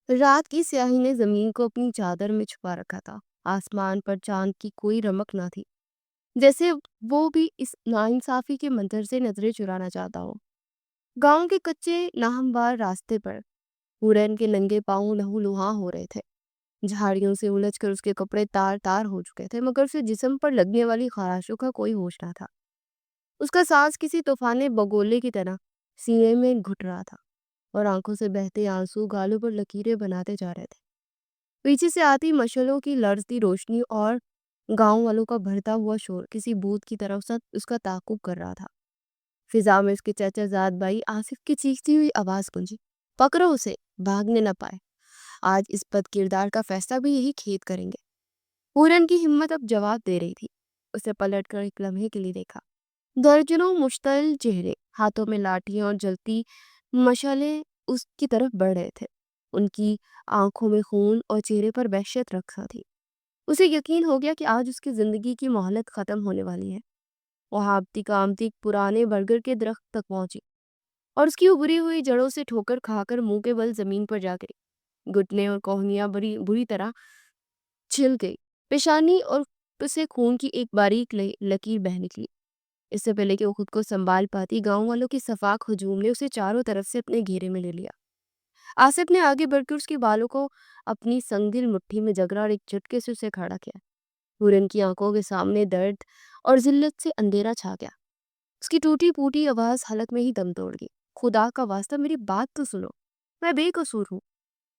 رات کی سیاہی نے زمین کو اپنی چادر میں چھپا رکھا تھا۔ آسمان پر چاند کی کوئی رمق نہ تھی، جیسے وہ بھی اس ناانصافی کے منظر سے نظریں چرانا چاہتا ہو۔ گاؤں کے کچے ناہموار راستے پر ہورن کے ننگے پاؤں لہو لہاں ہو رہے تھے۔ جھاڑیوں سے الجھ کر اس کے کپڑے تار تار ہو چکے تھے، مگر اسے جسم پر لگنے والی خراشوں کا کوئی ہوش نہ تھا۔ اس کا سانس کسی طوفان بگولے کی طرح سینے میں گھٹ رہا تھا، اور آنکھوں سے بہتے آنسو گالوں پر لکیریں بناتے جا رہے تھے۔ پیچھے سے آتی مشعلوں کی لرزتی روشنی اور گاؤں والوں کا بھرتا ہوا شور کسی بھوت کی طرح اس کا تعاقب کر رہا تھا۔ فضا میں اس کے چچا زاد بھائی آصف کی چیختی ہوئی آواز گونجی، پکڑو اسے، بھاگنے نہ پائے، آج اس بد کردار کا فیصلہ بھی یہی کھیت کریں گے۔ پورن کی ہمت اب جواب دے رہی تھی۔ اسے پلٹ کر ایک لمحے کے لیے دیکھا۔ درجنوں مشتعل چہرے، ہاتھوں میں لاٹھیاں اور جلتی مشعلیں اس کی طرف بڑھ رہے تھے۔ ان کی آنکھوں میں خون اور چہرے پر وحشت رکھا تھی۔ اسے یقین ہو گیا کہ آج اس کی زندگی کی مہلت ختم ہونے والی ہے۔ وہ ہانپتی کانپتی ایک پرانے برگر کے درخت تک پہنچی اور اس کی ابری ہوئی جڑوں سے ٹھوکر کھا کر منہ کے بل زمین پر جا گری۔ گھٹنے اور کوہنیاں بری طرح چھل گئی، پیشانی اور سے خون کی ایک باریک لکیر بہہ نکلی۔ اس سے پہلے کہ وہ خود کو سنبھال پاتی، گاؤں والوں کی صفاق ہجوم نے اسے چاروں طرف سے اپنے گھیرے میں لے لیا۔ آصف نے آگے بڑھ کر اس کے بالوں کو اپنی سنگدل مٹھی میں جگڑا اور ایک جھٹکے سے اسے کھڑا کیا۔ ہورن کی آنکھوں کے سامنے درد اور ذلت سے اندھیرا چھا گیا۔ اس کی ٹوٹی پھوٹی آواز حلق میں ہی دم توڑ گئی۔ خدا کا واسطہ میری بات تو سنو، میں بے قصور ہوں۔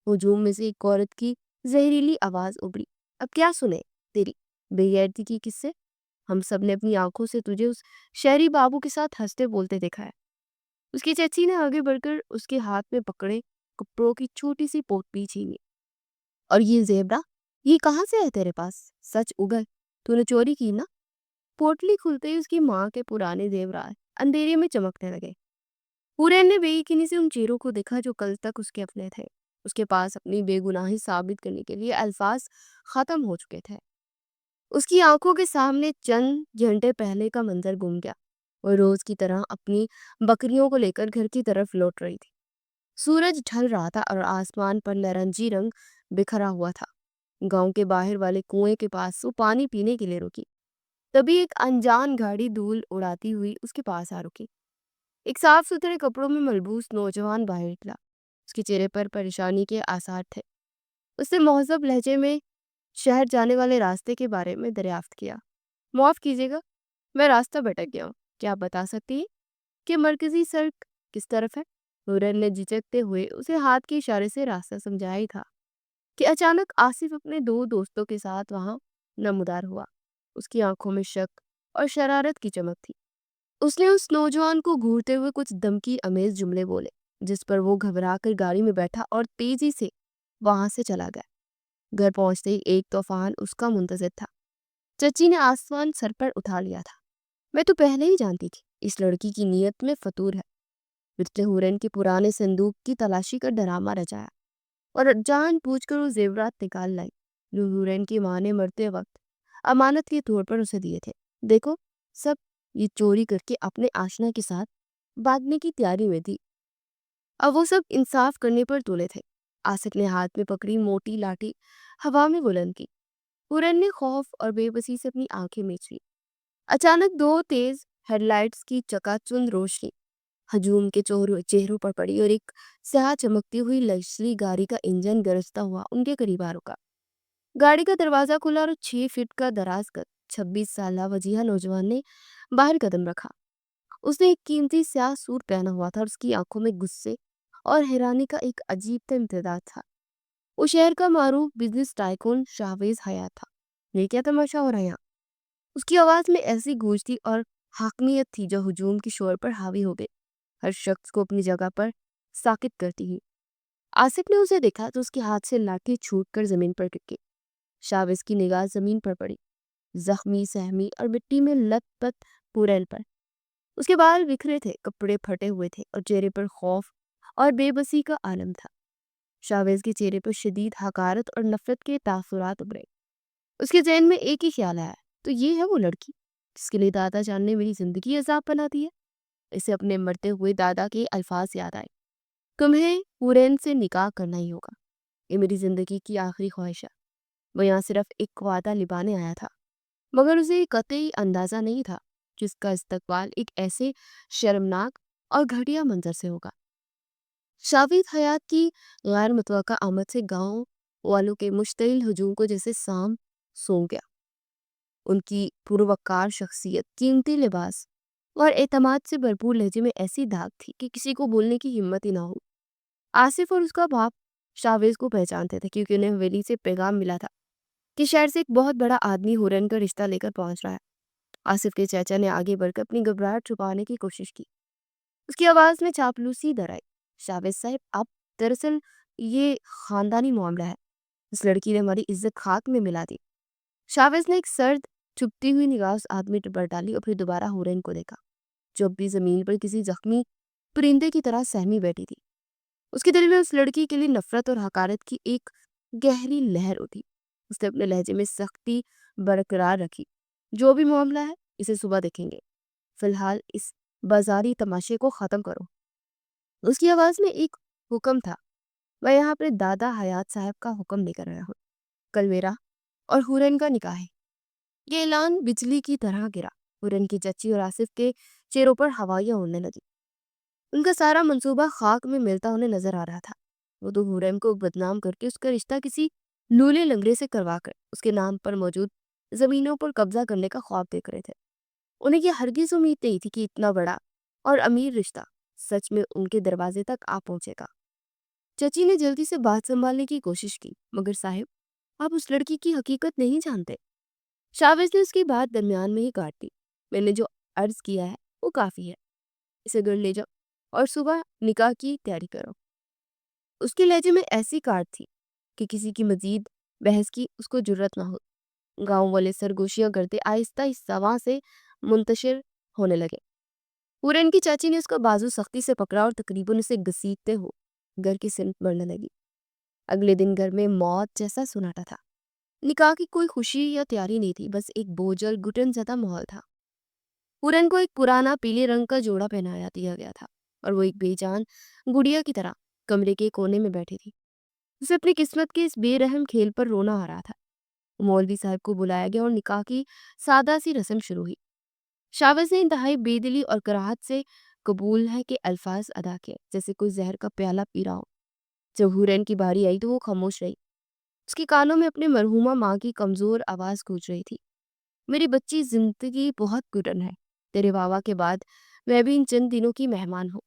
ہجوم میں سے ایک عورت کی زہریلی آواز ابھری، اب کیا سنے تیری بے غیرتی کی قصے؟ ہم سب نے اپنی آنکھوں سے تجھے اس شہری بابو کے ساتھ ہنستے بولتے دیکھا ہے۔ اس کی چچی نے آگے بڑھ کر اس کے ہاتھ میں پکڑے کپڑوں کی چھوٹی سی پوٹلی چھینی۔ اور یہ زیبرا، یہ کہاں سے ہے تیرے پاس؟ سچ اگل، تو نے چوری کی نا؟ پوٹلی کھلتے ہی اس کی ماں کے پرانے زیورات اندھیرے میں چمکنے لگے۔ پورین نے بے یقینی سے ان چہروں کو دیکھا جو کل تک اس کے اپنے تھے۔ اس کے پاس اپنی بے گناہی ثابت کرنے کے لیے الفاظ ختم ہو چکے تھے۔ اس کی آنکھوں کے سامنے چند گھنٹے پہلے کا منظر گم گیا۔ وہ روز کی طرح اپنی بکریوں کو لے کر گھر کی طرف لوٹ رہی تھی۔ سورج ڈھل رہا تھا اور آسمان پر نارنجی رنگ بکھرا ہوا تھا۔ گاؤں کے باہر والے کنویں کے پاس وہ پانی پینے کے لیے رکی۔ تبھی ایک انجان گاڑی دھول اڑاتی ہوئی اس کے پاس آ رکی۔ ایک صاف ستھرے کپڑوں میں ملبوس نوجوان باہر نکلا۔ اس کے چہرے پر پریشانی کے آثار تھے۔ اس نے مہذب لہجے میں شہر جانے والے راستے کے بارے میں دریافت کیا۔ معاف کیجیے گا، میں راستہ بھٹک گیا ہوں، کیا آپ بتا سکتی ہیں کہ مرکزی سڑک کس طرف ہے؟ ہورن نے جھجکتے ہوئے اسے ہاتھ کے اشارے سے راستہ سمجھایا ہی تھا کہ اچانک آصف اپنے دو دوستوں کے ساتھ وہاں نمودار ہوا۔ اس کی آنکھوں میں شک اور شرارت کی چمک تھی۔ اس نے اس نوجوان کو گھورتے ہوئے کچھ دھمکی آمیز جملے بولے، جس پر وہ گھبرا کر گاڑی میں بیٹھا اور تیزی سے وہاں سے چلا گیا۔ گھر پہنچتے ہی ایک طوفان اس کا منتظر تھا۔ چچی نے آسمان سر پر اٹھا لیا تھا۔ میں تو پہلے ہی جانتی تھی اس لڑکی کی نیت میں فطور ہے۔ اس نے ہورن کے پرانے صندوق کی تلاشی کا ڈرامہ رچایا اور جان بوجھ کر وہ زیورات نکال لائی جو ہورن کی ماں نے مرتے وقت امانت کے طور پر اسے دیے تھے۔ دیکھو، سب یہ چوری کر کے اپنے آشنا کے ساتھ بھاگنے کی تیاری میں تھی۔ اب وہ سب انصاف کرنے پر تلے تھے۔ آصف نے ہاتھ میں پکڑی موٹی لاٹھی ہوا میں بلند کی۔ ہورن نے خوف اور بے بسی سے اپنی آنکھیں میچ لی۔ اچانک دو تیز ہیڈ لائٹس کی چکا چوند روشنی ہجوم کے چہروں پر پڑی اور ایک سیاہ چمکتی ہوئی لگژری گاڑی کا انجن گرجتا ہوا ان کے قریب آ رکا۔ گاڑی کا دروازہ کھلا اور 6 فٹ کا دراز قد 26 سالہ وجیہہ نوجوان نے باہر قدم رکھا۔ اس نے ایک قیمتی سیاہ سوٹ پہنا ہوا تھا اور اس کی آنکھوں میں غصے اور حیرانی کا ایک عجیب تر امتزاج تھا۔ وہ شہر کا معروف بزنس ٹائکون شاہویز حیات تھا۔ یہ کیا تماشا ہو رہا ہے یہاں؟ اس کی آواز میں ایسی گونج تھی اور حاکمیت تھی جو ہجوم کے شور پر حاوی ہو گئی، ہر شخص کو اپنی جگہ پر ساکت کرتی ہی۔ آصف نے اسے دیکھا تو اس کے ہاتھ سے لاٹھی چھوٹ کر زمین پر گر گئی۔ شاہویز کی نگاہ زمین پر پڑی، زخمی سہمی اور مٹی میں لت پت پورین پر۔ اس کے بال بکھرے تھے، کپڑے پھٹے ہوئے تھے اور چہرے پر خوف اور بے بسی کا عالم تھا۔ شاہویز کے چہرے پر شدید حقارت اور نفرت کے تاثرات ابھرے۔ اس کے ذہن میں ایک ہی خیال آیا، تو یہ ہے وہ لڑکی جس کے لیے دادا جان نے میری زندگی عذاب بنا دی ہے۔ اسے اپنے مرتے ہوئے دادا کے الفاظ یاد آئے، تمہیں ہورن سے نکاح کرنا ہی ہوگا۔ یہ میری زندگی کی آخری خواہش ہے۔ وہ یہاں صرف ایک وعدہ نبھانے آیا تھا، مگر اسے قطعی اندازہ نہیں تھا جس کا استقبال ایک ایسے شرمناک اور گھٹیا منظر سے ہوگا۔ شاوید حیات کی غیر متوقع آمد سے گاؤں والوں کے مشتعل ہجوم کو جیسے سام سونپ گیا۔ ان کی پروقار شخصیت، قیمتی لباس اور اعتماد سے بھرپور لہجے میں ایسی دھاک تھی کہ کسی کو بولنے کی ہمت ہی نہ ہو۔ آصف اور اس کا باپ شاویز کو پہچانتے تھے، کیونکہ انہیں حویلی سے پیغام ملا تھا کہ شہر سے ایک بہت بڑا آدمی ہورن کا رشتہ لے کر پہنچ رہا ہے۔ آصف کے چاچا نے آگے بڑھ کر اپنی گھبراہٹ چھپانے کی کوشش کی۔ اس کی آواز میں چاپلوسی در آئی۔ شاویز صاحب، آپ، دراصل یہ خاندانی معاملہ ہے۔ اس لڑکی نے ہماری عزت خاک میں ملا دی۔ شاویز نے ایک سرد چھپتی ہوئی نگاہ اس آدمی پر ڈالی اور پھر دوبارہ ہورن کو دیکھا، جو اب بھی زمین پر کسی زخمی پرندے کی طرح سہمی بیٹھی تھی۔ اس کے دل میں اس لڑکی کے لیے نفرت اور حقارت کی ایک گہری لہر اٹھی۔ اس نے اپنے لہجے میں سختی برقرار رکھی۔ جو بھی معاملہ ہے، اسے صبح دیکھیں گے۔ فی الحال اس بازاری تماشے کو ختم کرو۔ اس کی آواز میں ایک حکم تھا۔ میں یہاں اپنے دادا حیات صاحب کا حکم لے کر آیا ہوں۔ کل میرا اور ہورن کا نکاح ہے۔ یہ اعلان بجلی کی طرح گرا۔ ہورن کی چچی اور آصف کے چہروں پر ہوائیاں اڑنے لگی۔ ان کا سارا منصوبہ خاک میں ملتا انہیں نظر آ رہا تھا۔ وہ تو ہورن کو بدنام کر کے اس کا رشتہ کسی لولے لنگڑے سے کروا کر اس کے نام پر موجود زمینوں پر قبضہ کرنے کا خواب دیکھ رہے تھے۔ انہیں یہ ہرگز امید نہیں تھی کہ اتنا بڑا اور امیر رشتہ سچ میں ان کے دروازے تک آ پہنچے گا۔ چچی نے جلدی سے بات سنبھالنے کی کوشش کی، مگر صاحب، آپ اس لڑکی کی حقیقت نہیں جانتے۔ شاویز نے اس کی بات درمیان میں ہی کاٹ دی۔ میں نے جو عرض کیا ہے وہ کافی ہے۔ اسے گھر لے جاؤ اور صبح نکاح کی تیاری کرو۔ اس کے لہجے میں ایسی کاٹ تھی کہ کسی کی مزید بحث کی اس کو جرت نہ ہو۔ گاؤں والے سرگوشیاں کرتے آہستہ اس سوا سے منتشر ہونے لگے۔ ہورن کی چاچی نے اس کا بازو سختی سے پکڑا اور تقریباً اسے گھسیٹتے ہو گھر کی سمت بڑھنے لگی۔ اگلے دن گھر میں موت جیسا سناٹا تھا۔ نکاح کی کوئی خوشی یا تیاری نہیں تھی، بس ایک بوجھل گھٹن زدہ ماحول تھا۔ ہورن کو ایک پرانا پیلے رنگ کا جوڑا پہنایا دیا گیا تھا اور وہ ایک بے جان گڑیا کی طرح کمرے کے کونے میں بیٹھی تھی۔ اسے اپنی قسمت کے اس بے رحم کھیل پر رونا آ رہا تھا۔ مولوی صاحب کو بلایا گیا اور نکاح کی سادہ سی رسم شروع ہوئی۔ شاویز نے انتہائی بے دلی اور کراہت سے قبول ہے کہ الفاظ ادا کیے، جیسے کوئی زہر کا پیالہ پی رہا ہو۔ جب ہورن کی باری آئی تو وہ خاموش رہی۔ اس کے کانوں میں اپنے مرحومہ ماں کی کمزور آواز گونج رہی تھی۔ میری بچی، زندگی بہت گرن ہے۔ تیرے بابا کے بعد میں بھی ان چند دنوں کی مہمان ہوں۔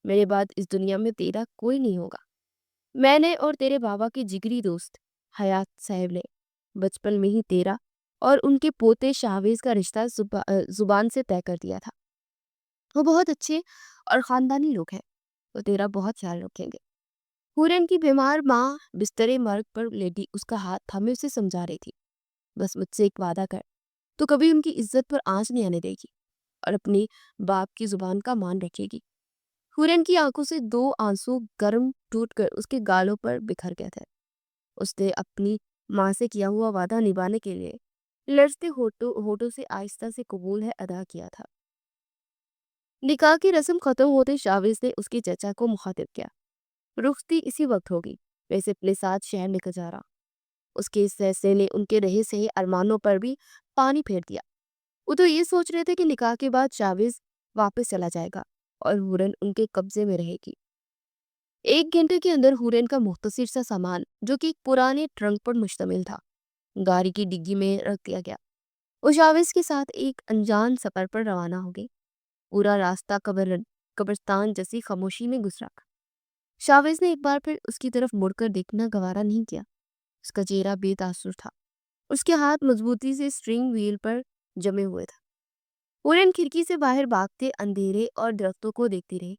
میرے بعد اس دنیا میں تیرا کوئی نہیں ہوگا۔ میں نے اور تیرے بابا کے جگری دوست حیات صاحب نے بچپن میں ہی تیرا اور ان کے پوتے شاویز کا رشتہ زبان سے طے کر دیا تھا۔ وہ بہت اچھے اور خاندانی لوگ ہیں۔ وہ تیرا بہت خیال رکھیں گے۔ ہورن کی بیمار ماں بسترے مرگ پر لیٹی اس کا ہاتھ تھامے اسے سمجھا رہی تھی، بس مجھ سے ایک وعدہ کر، تو کبھی ان کی عزت پر آنچ نہیں آنے دے گی اور اپنی باپ کی زبان کا مان رکھے گی۔ ہورن کی آنکھوں سے دو آنسو گرم ٹوٹ کر اس کے گالوں پر بکھر گئے تھے۔ اس نے اپنی ماں سے کیا ہوا وعدہ نبھانے کے لیے لرزتے ہونٹوں سے آہستہ سے قبول ہے ادا کیا تھا۔ نکاح کی رسم ختم ہوتے شاویز نے اس کے چچا کو مخاطب کیا۔ رخصتی اسی وقت ہوگی، ویسے اپنے ساتھ شہر نکل جا رہا۔ اس کے اس فیصلے نے ان کے رہے سہے ارمانوں پر بھی پانی پھیر دیا۔ وہ تو یہ سوچ رہے تھے کہ نکاح کے بعد شاویز واپس چلا جائے گا اور ہورن ان کے قبضے میں رہے گی۔ ایک گھنٹے کے اندر ہورن کا مختصر سا سامان، جو کہ ایک پرانے ٹرنک پر مشتمل تھا، گاڑی کی ڈگی میں رکھ دیا گیا۔ وہ شاویز کے ساتھ ایک انجان سفر پر روانہ ہو گئی۔ پورا راستہ قبرستان جیسی خاموشی میں گزرا۔ شاویز نے ایک بار پھر اس کی طرف مڑ کر دیکھنا گوارا نہیں کیا۔ اس کا چہرہ بے تاثر تھا۔ اس کے ہاتھ مضبوطی سے اسٹرنگ وہیل پر جمے ہوئے تھا۔ ہورن کھڑکی سے باہر بھاگتے اندھیرے اور درختوں کو دیکھتی رہی۔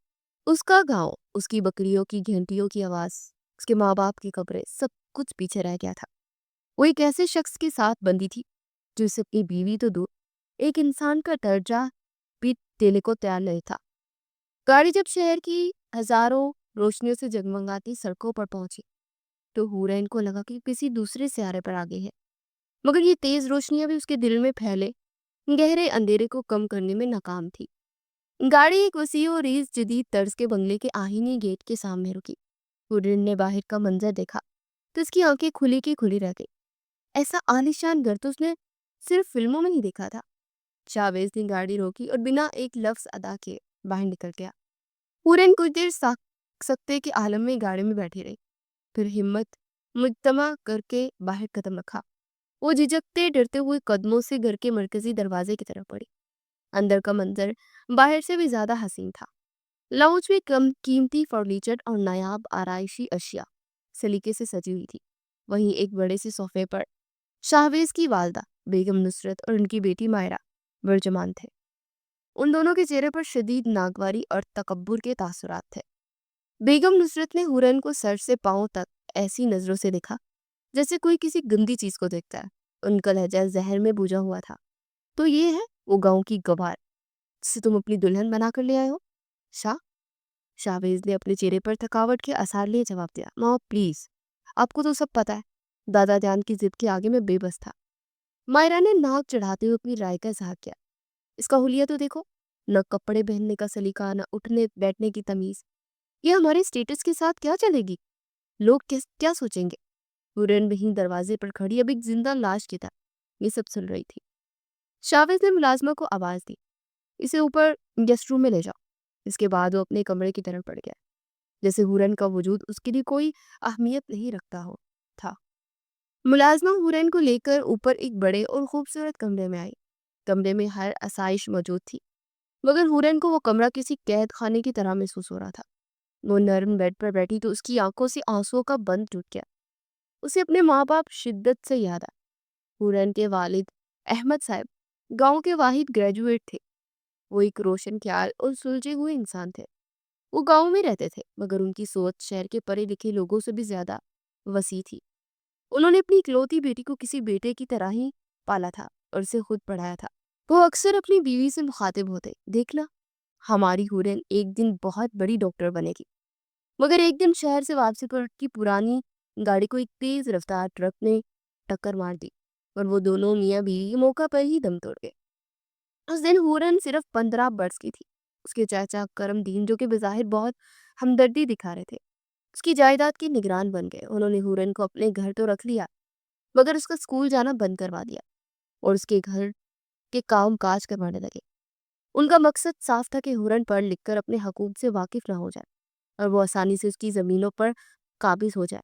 اس کا گاؤں، اس کی بکریوں کی گھنٹیوں کی آواز، اس کے ماں باپ کی قبریں، سب کچھ پیچھے رہ گیا تھا۔ وہ ایک ایسے شخص کے ساتھ بندی تھی جو اسے اپنی بیوی تو دور، ایک انسان کا درجہ بھی دینے کو تیار نہیں تھا۔ گاڑی جب شہر کی ہزاروں روشنیوں سے جگمگاتی سڑکوں پر پہنچی تو ہورن کو لگا کہ کسی دوسرے سیارے پر آگے ہے، مگر یہ تیز روشنیاں بھی اس کے دل میں پھیلے گہرے اندھیرے کو کم کرنے میں ناکام تھی۔ گاڑی ایک وسیع و ریز جدید طرز کے بنگلے کے آہنی گیٹ کے سامنے رکی۔ ہورن نے باہر کا منظر دیکھا۔ تو اس کی آنکھیں کھلی کی کھلی رہ گئی۔ ایسا عالیشان گھر تو اس نے صرف فلموں میں ہی دیکھا تھا۔ شاویز نے گاڑی روکی اور بنا ایک لفظ ادا کیے باہر نکل گیا۔ پورن کچھ دیر سکتے کے عالم میں گاڑی میں بیٹھی رہی، پھر ہمت مجتمع کر کے باہر قدم رکھا۔ وہ جھجکتے ڈرتے ہوئے قدموں سے گھر کے مرکزی دروازے کی طرف بڑھی۔ اندر کا منظر باہر سے بھی زیادہ حسین تھا۔ لاؤنج میں کم قیمتی فرنیچر اور نایاب آرائشی اشیاء سلیقے سے سجی ہوئی تھی۔ وہیں ایک بڑے سے صوفے پر شاہویز کی والدہ بیگم نصرت اور ان کی بیٹی مائرہ برجمان تھے۔ ان دونوں کے چہرے پر شدید ناگواری اور تکبر کے تاثرات تھے۔ بیگم نصرت نے ہورن کو سر سے پاؤں تک ایسی نظروں سے دیکھا جیسے کوئی کسی گندی چیز کو دیکھتا ہے۔ ان کا لہجہ زہر میں بوجھا ہوا تھا۔ تو یہ ہے وہ گاؤں کی گوار جسے تم اپنی دلہن بنا کر لے آئے ہو؟ شاہ شاہویز نے اپنے چہرے پر تھکاوٹ کے آثار لیے جواب دیا، ماں پلیز، آپ کو تو سب پتا ہے۔ دادا جان کی ضد کے آگے میں بے بس تھا۔ مائرہ نے ناک چڑھاتے ہوئے اپنی رائے کا اظہار کیا۔ اس کا حلیہ تو دیکھو، نہ کپڑے پہننے کا سلیقہ، نہ اٹھنے بیٹھنے کی تمیز۔ یہ ہمارے اسٹیٹس کے ساتھ کیا چلے گی؟ لوگ کیا سوچیں گے؟ ہورن وہیں دروازے پر کھڑی اب ایک زندہ لاش کی طرح یہ سب سن رہی تھی۔ شاویز نے ملازمہ کو آواز دی، اسے اوپر گیسٹ روم میں لے جاؤ۔ اس کے بعد وہ اپنے کمرے کی طرف بڑھ گیا، جیسے ہورن کا وجود اس کے لیے کوئی اہمیت نہیں رکھتا ہو تھا۔ ملازمہ ہورن کو لے کر اوپر ایک بڑے اور خوبصورت کمرے میں آئی۔ کمرے میں ہر آسائش موجود تھی، مگر ہورن کو وہ کمرہ کسی قید خانے کی طرح محسوس ہو رہا تھا۔ وہ نرم بیڈ پر بیٹھی تو اس کی آنکھوں سے آنسوؤں کا بند ٹوٹ گیا۔ اسے اپنے ماں باپ شدت سے یاد آیا۔ ہورن کے والد احمد صاحب گاؤں کے واحد گریجویٹ تھے۔ وہ ایک روشن خیال اور سلجھے ہوئے انسان تھے۔ وہ گاؤں میں رہتے تھے، مگر ان کی سوچ شہر کے پڑھے لکھے لوگوں سے بھی زیادہ وسیع تھی۔ انہوں نے اپنی اکلوتی بیٹی کو کسی بیٹے کی طرح ہی پالا تھا اور اسے خود پڑھایا تھا۔ وہ اکثر اپنی بیوی سے مخاطب ہوتے، دیکھنا ہماری ہورن ایک دن بہت بڑی ڈاکٹر بنے گی۔ مگر ایک دن شہر سے واپسی پر کی پرانی گاڑی کو ایک تیز رفتار ٹرک نے ٹکر مار دی اور وہ دونوں میاں بیوی موقع پر ہی دم توڑ گئے۔ اس دن ہورن صرف 15 برس کی تھی۔ اس کے چاچا کرم دین، جو کہ بظاہر بہت ہمدردی دکھا رہے تھے، اس کی جائیداد کے نگران بن گئے۔ انہوں نے ہورن کو اپنے گھر تو رکھ لیا، مگر اس کا اسکول جانا بند کروا دیا اور اس کے گھر کے کام کاج کروانے لگے۔ ان کا مقصد صاف تھا کہ ہورن پڑھ لکھ کر اپنے حقوق سے واقف نہ ہو جائے اور وہ آسانی سے اس کی زمینوں پر قابض ہو جائے۔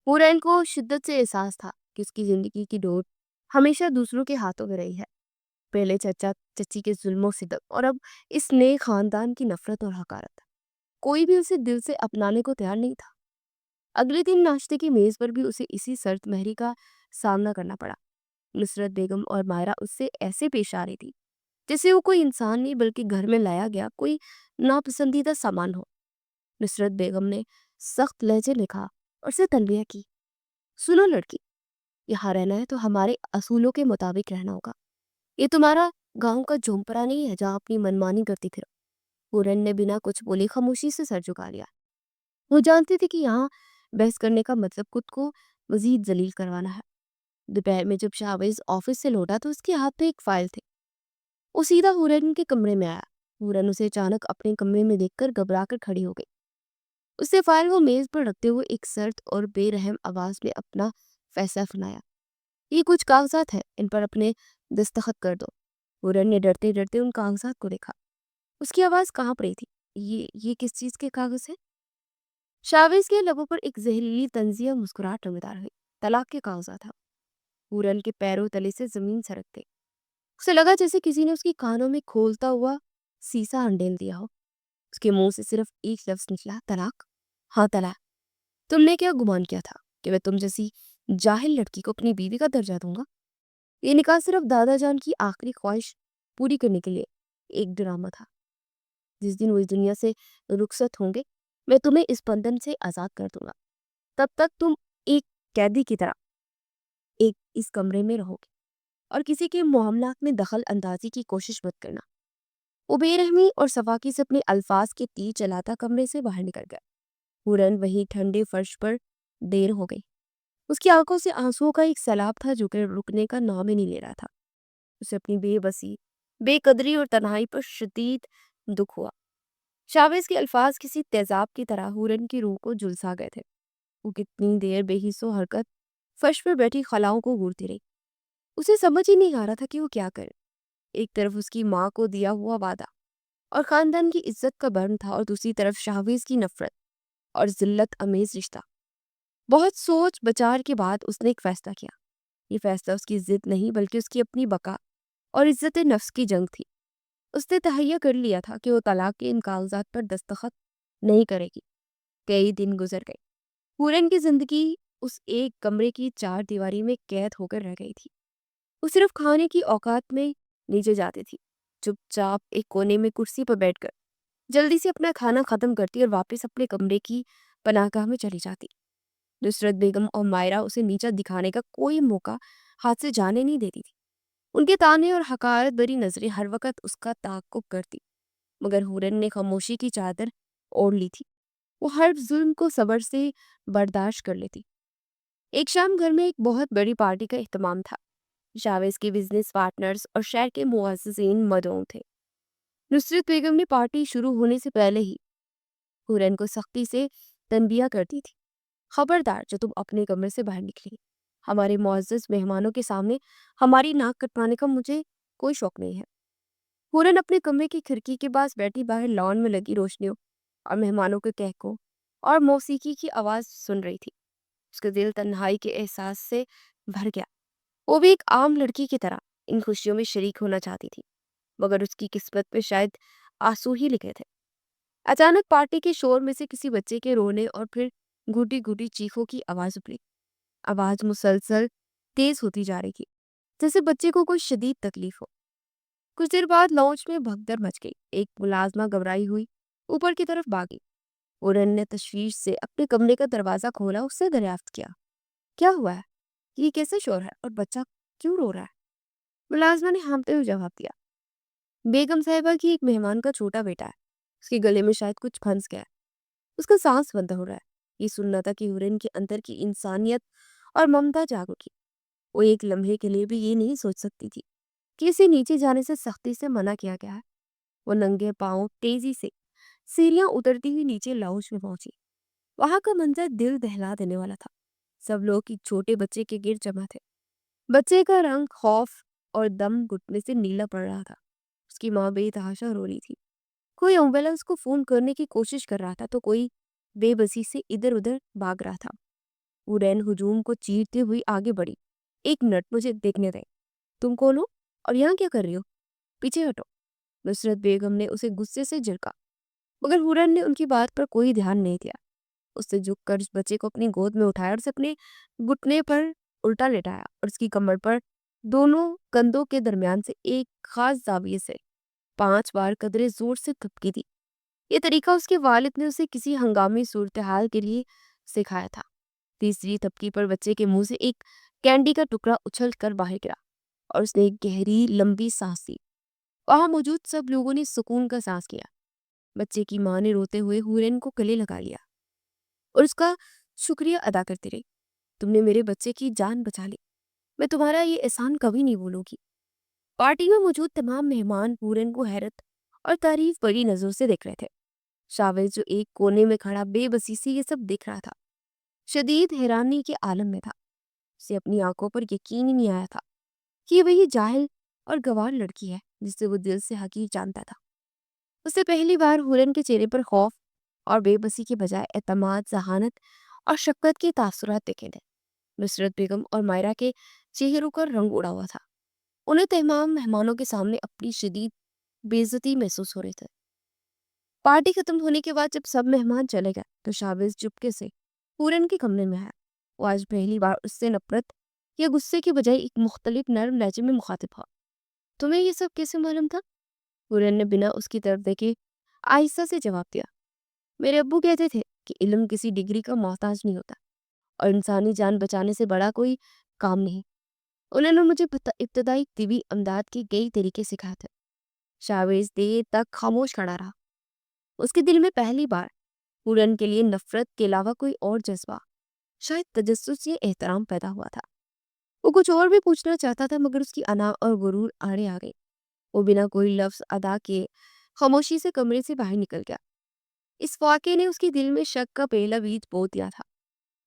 ہورن کو شدت سے احساس تھا کہ اس کی زندگی کی ڈور ہمیشہ دوسروں کے ہاتھوں میں رہی ہے، پہلے چچا چچی کے ظلم و ستم اور اب اس نئے خاندان کی نفرت اور حقارت۔ کوئی بھی اسے دل سے اپنانے کو تیار نہیں تھا۔ اگلے دن ناشتے کی میز پر بھی اسے اسی سرد مہری کا سامنا کرنا پڑا۔ نصرت بیگم اور مائرہ اس سے ایسے پیش آ رہی تھی جیسے وہ کوئی انسان نہیں بلکہ گھر میں لایا گیا کوئی ناپسندیدہ سامان ہو۔ نصرت بیگم نے سخت لہجے میں کہا اور اسے تنبیہ کی، سنو لڑکی، یہاں رہنا ہے تو ہمارے اصولوں کے مطابق رہنا ہوگا۔ یہ تمہارا گاؤں کا جھونپڑا نہیں ہے جہاں اپنی منمانی کرتی پھرو۔ ہورن نے بنا کچھ بولے خاموشی سے سر جھکا لیا۔ وہ جانتی تھی کہ یہاں بحث کرنے کا مطلب خود کو مزید ذلیل کروانا ہے۔ دوپہر میں جب شاویز آفس سے لوٹا تو اس کے ہاتھ میں ایک فائل تھی۔ وہ سیدھا ہورن کے کمرے میں آیا۔ ہورن اسے اچانک اپنے کمرے میں دیکھ کر گھبرا کر کھڑی ہو گئی۔ اس نے فائل کو میز پر رکھتے ہوئے ایک سرد اور بے رحم آواز میں اپنا فیصلہ سنایا، یہ کچھ کاغذات ہیں، ان پر اپنے دستخط کر دو۔ ہورن نے ڈرتے ڈرتے ان کاغذات کو دیکھا۔ اس کی آواز کانپ رہی تھی۔ یہ کس چیز کے کاغذ ہیں؟ شاویز کے لبوں پر ایک زہریلی طنزیہ مسکراہٹ نمودار ہوئی۔ طلاق کے کاغذات ہیں۔ ہورن کے پیروں تلے سے زمین سرک گئی۔ اسے لگا جیسے کسی نے اس کی کانوں میں کھولتا ہوا سیسا انڈیل دیا ہو۔ اس کے منہ سے صرف ایک لفظ نکلا، طلاق؟ ہاں طلاق۔ تم نے کیا گمان کیا تھا کہ میں تم جیسی جاہل لڑکی کو اپنی بیوی کا درجہ دوں گا؟ یہ نکاح صرف دادا جان کی آخری خواہش پوری کرنے کے لیے ایک ڈرامہ تھا۔ جس دن وہ اس دنیا سے رخصت ہوں گے میں تمہیں اس بندھن سے آزاد کر دوں گا۔ تب تک تم ایک قیدی کی طرح اس کمرے میں رہو گے اور کسی کے معاملات میں دخل اندازی کی کوشش مت کرنا۔ وہ بے رحمی اور صفاقی سے اپنے الفاظ کے تیر چلاتا کمرے سے باہر نکل گیا۔ ہورن وہی ٹھنڈے فرش پر دیر ہو گئی۔ اس کی آنکھوں سے آنسوؤں کا ایک سیلاب تھا جو کہ رکنے کا نام ہی نہیں لے رہا تھا۔ اسے اپنی بے بسی، بے قدری اور تنہائی پر شدید دکھ ہوا۔ شاویز کے الفاظ کسی تیزاب کی طرح ہورن کی روح کو جھلسا گئے تھے۔ وہ کتنی دیر بے حس و حرکت فرش پر بیٹھی خلاؤں کو گھورتی رہی. اسے سمجھ ہی نہیں آ رہا تھا کہ وہ کیا کرے. ایک طرف اس کی ماں کو دیا ہوا وعدہ اور خاندان کی عزت کا برن تھا، اور دوسری طرف شاہویز کی نفرت اور ذلت امیز رشتہ. بہت سوچ بچار کے بعد اس نے ایک فیصلہ کیا. یہ فیصلہ اس کی ضد نہیں بلکہ اس کی اپنی بقا اور عزت نفس کی جنگ تھی. اس نے تہیہ کر لیا تھا کہ وہ طلاق کے ان کاغذات پر دستخط نہیں کرے گی. کئی دن گزر گئے. پورن کی زندگی اس ایک کمرے کی چار دیواری میں قید ہو کر رہ گئی تھی. وہ صرف کھانے کی اوقات میں نیچے جاتی تھی، چپ چاپ ایک کونے میں کرسی پر بیٹھ کر جلدی سے اپنا کھانا ختم کرتی اور واپس اپنے کمرے کی پناہ گاہ میں چلی جاتی. نصرت بیگم اور مائرہ اسے نیچا دکھانے کا کوئی موقع ہاتھ سے جانے نہیں دیتی تھی. ان کے تانے اور حقارت بری نظریں ہر وقت اس کا تعاقب کرتی، مگر ہورن نے خاموشی کی چادر اوڑھ لی تھی. وہ ہر ظلم کو صبر سے برداشت کر لیتی. ایک شام گھر میں ایک بہت بڑی پارٹی کا اہتمام تھا. شاویز کے بزنس پارٹنرز اور شہر کے معززین مدعو تھے. نصرت بیگم نے پارٹی شروع ہونے سے پہلے ہی ہورن کو سختی سے تنبیہ کرتی تھی. خبردار، جو تم اپنے کمرے سے باہر نکلی، ہمارے معزز مہمانوں کے سامنے ہماری ناک کٹوانے کا مجھے کوئی شوق نہیں ہے. ہورن اپنے کمرے کی کھڑکی کے پاس بیٹھی باہر لان میں لگی روشنیوں اور مہمانوں کے کہکوں اور موسیقی کی آواز سن رہی تھی. اس کا دل تنہائی کے احساس سے بھر گیا. وہ بھی ایک عام لڑکی کی طرح ان خوشیوں میں شریک ہونا چاہتی تھی، مگر اس کی قسمت پہ شاید آنسو ہی لکھے تھے. اچانک پارٹی کے شور میں سے کسی بچے کے رونے اور پھر گھوٹی گھوٹی چیخوں کی آواز ابھری. آواز مسلسل تیز ہوتی جا رہی تھی، جیسے بچے کو کوئی شدید تکلیف ہو. کچھ دیر بعد لاؤنج میں بھگدڑ مچ گئی. ایک ملازمہ گھبرائی ہوئی اوپر کی طرف بھاگی. اورن نے تشویش سے اپنے کمرے کا دروازہ کھولا. اس سے دریافت کیا ہوا ہے؟ یہ کیسے شور ہے اور بچہ کیوں رو رہا ہے؟ ملازمہ نے ہانپتے ہوئے جواب دیا، بیگم صاحبہ کی ایک مہمان کا چھوٹا بیٹا ہے، اس کے گلے میں شاید کچھ پھنس گیا ہے، اس کا سانس بند ہو رہا ہے. یہ سننا تھا کہ ہورن کے اندر کی انسانیت اور ممتا جاگ اٹھی. وہ ایک لمحے کے لیے بھی یہ نہیں سوچ سکتی تھی کہ اسے نیچے جانے سے سختی سے منع کیا گیا ہے. وہ ننگے پاؤں تیزی سے سیڑھیاں اترتی ہوئی نیچے لاؤنج میں پہنچی. وہاں کا منظر دل دہلا دینے والا تھا. سب لوگ ایک چھوٹے بچے کے گرد جمع تھے. بچے کا رنگ خوف اور دم گھٹنے سے نیلا پڑ رہا تھا. اس کی ماں بے تحاشا رو رہی تھی. کوئی ایمبولینس کو فون کرنے کی کوشش کر رہا تھا تو کوئی بے بسی سے ادھر ادھر بھاگ رہا تھا. ہورن ہجوم کو چیرتے ہوئی آگے بڑھی. ایک منٹ، مجھے دیکھنے دیں. تم کون ہو اور یہاں کیا کر رہی ہو؟ پیچھے ہٹو. نصرت بیگم نے اسے غصے سے جھڑکا، مگر ہورن نے ان کی بات پر کوئی دھیان نہیں دیا. اس نے جھک کر اس بچے کو اپنی گود میں اٹھایا اور اسے اپنے گھٹنے پر الٹا لٹایا اور اس کی کمر پر دونوں کندھوں کے درمیان سے ایک خاص زاویے سے 5 بار قدرے زور سے تھپکی دی. یہ طریقہ اس کے والد نے اسے کسی ہنگامی صورتحال کے لیے سکھایا تھا. تیسری تھپکی پر بچے کے منہ سے ایک کینڈی کا ٹکڑا اچھل کر باہر گرا اور اس نے ایک گہری لمبی سانس لی. وہاں موجود سب لوگوں نے سکون کا سانس کیا. بچے کی ماں نے روتے ہوئے ہورن کو گلے لگا لیا اور اس کا شکریہ ادا کرتی رہی. تم نے میرے بچے کی جان بچا لی، میں تمہارا یہ احسان کبھی نہیں بھولوں گی. پارٹی میں موجود تمام مہمان ہورن کو حیرت اور تعریف بڑی نظروں سے دیکھ رہے تھے. شاویز جو ایک کونے میں کھڑا بے بسی سے یہ سب دیکھ رہا تھا، شدید حیرانی کے عالم میں تھا. اسے اپنی آنکھوں پر یقین ہی نہیں آیا تھا کہ یہ وہی جاہل اور گوار لڑکی ہے جسے وہ دل سے حقیر جانتا تھا. اسے پہلی بار ہورن کے چہرے پر خوف اور بے بسی کے بجائے اعتماد، ذہانت اور شفقت کے تاثرات دیکھے تھے. نصرت بیگم اور مائرہ کے چہروں کا رنگ اڑا ہوا تھا. انہیں تمام مہمانوں کے سامنے اپنی شدید بے عزتی محسوس ہو رہی تھی. پارٹی ختم ہونے کے بعد جب سب مہمان چلے گئے تو شاویز چپکے سے ہورن کے کمرے میں آیا. وہ آج پہلی بار اس سے نفرت یا غصے کے بجائے ایک مختلف نرم لہجے میں مخاطب ہوا. تمہیں یہ سب کیسے معلوم تھا؟ ہورن نے بنا اس کی طرف دیکھے آہستہ سے جواب دیا، میرے ابو کہتے تھے کہ علم کسی ڈگری کا محتاج نہیں ہوتا اور انسانی جان بچانے سے بڑا کوئی کام نہیں. انہوں نے مجھے ابتدائی طبی امداد کے کئی طریقے سکھائے تھے. شاویز دیر تک خاموش کھڑا رہا. اس کے دل میں پہلی بار ہورن کے لیے نفرت کے علاوہ کوئی اور جذبہ، شاید تجسس یا احترام پیدا ہوا تھا. وہ کچھ اور بھی پوچھنا چاہتا تھا مگر اس کی انا اور غرور آڑے آ گئی. وہ بنا کوئی لفظ ادا کیے خاموشی سے کمرے سے باہر نکل گیا. اس واقعے نے اس کے دل میں شک کا پہلا بیج بو دیا تھا.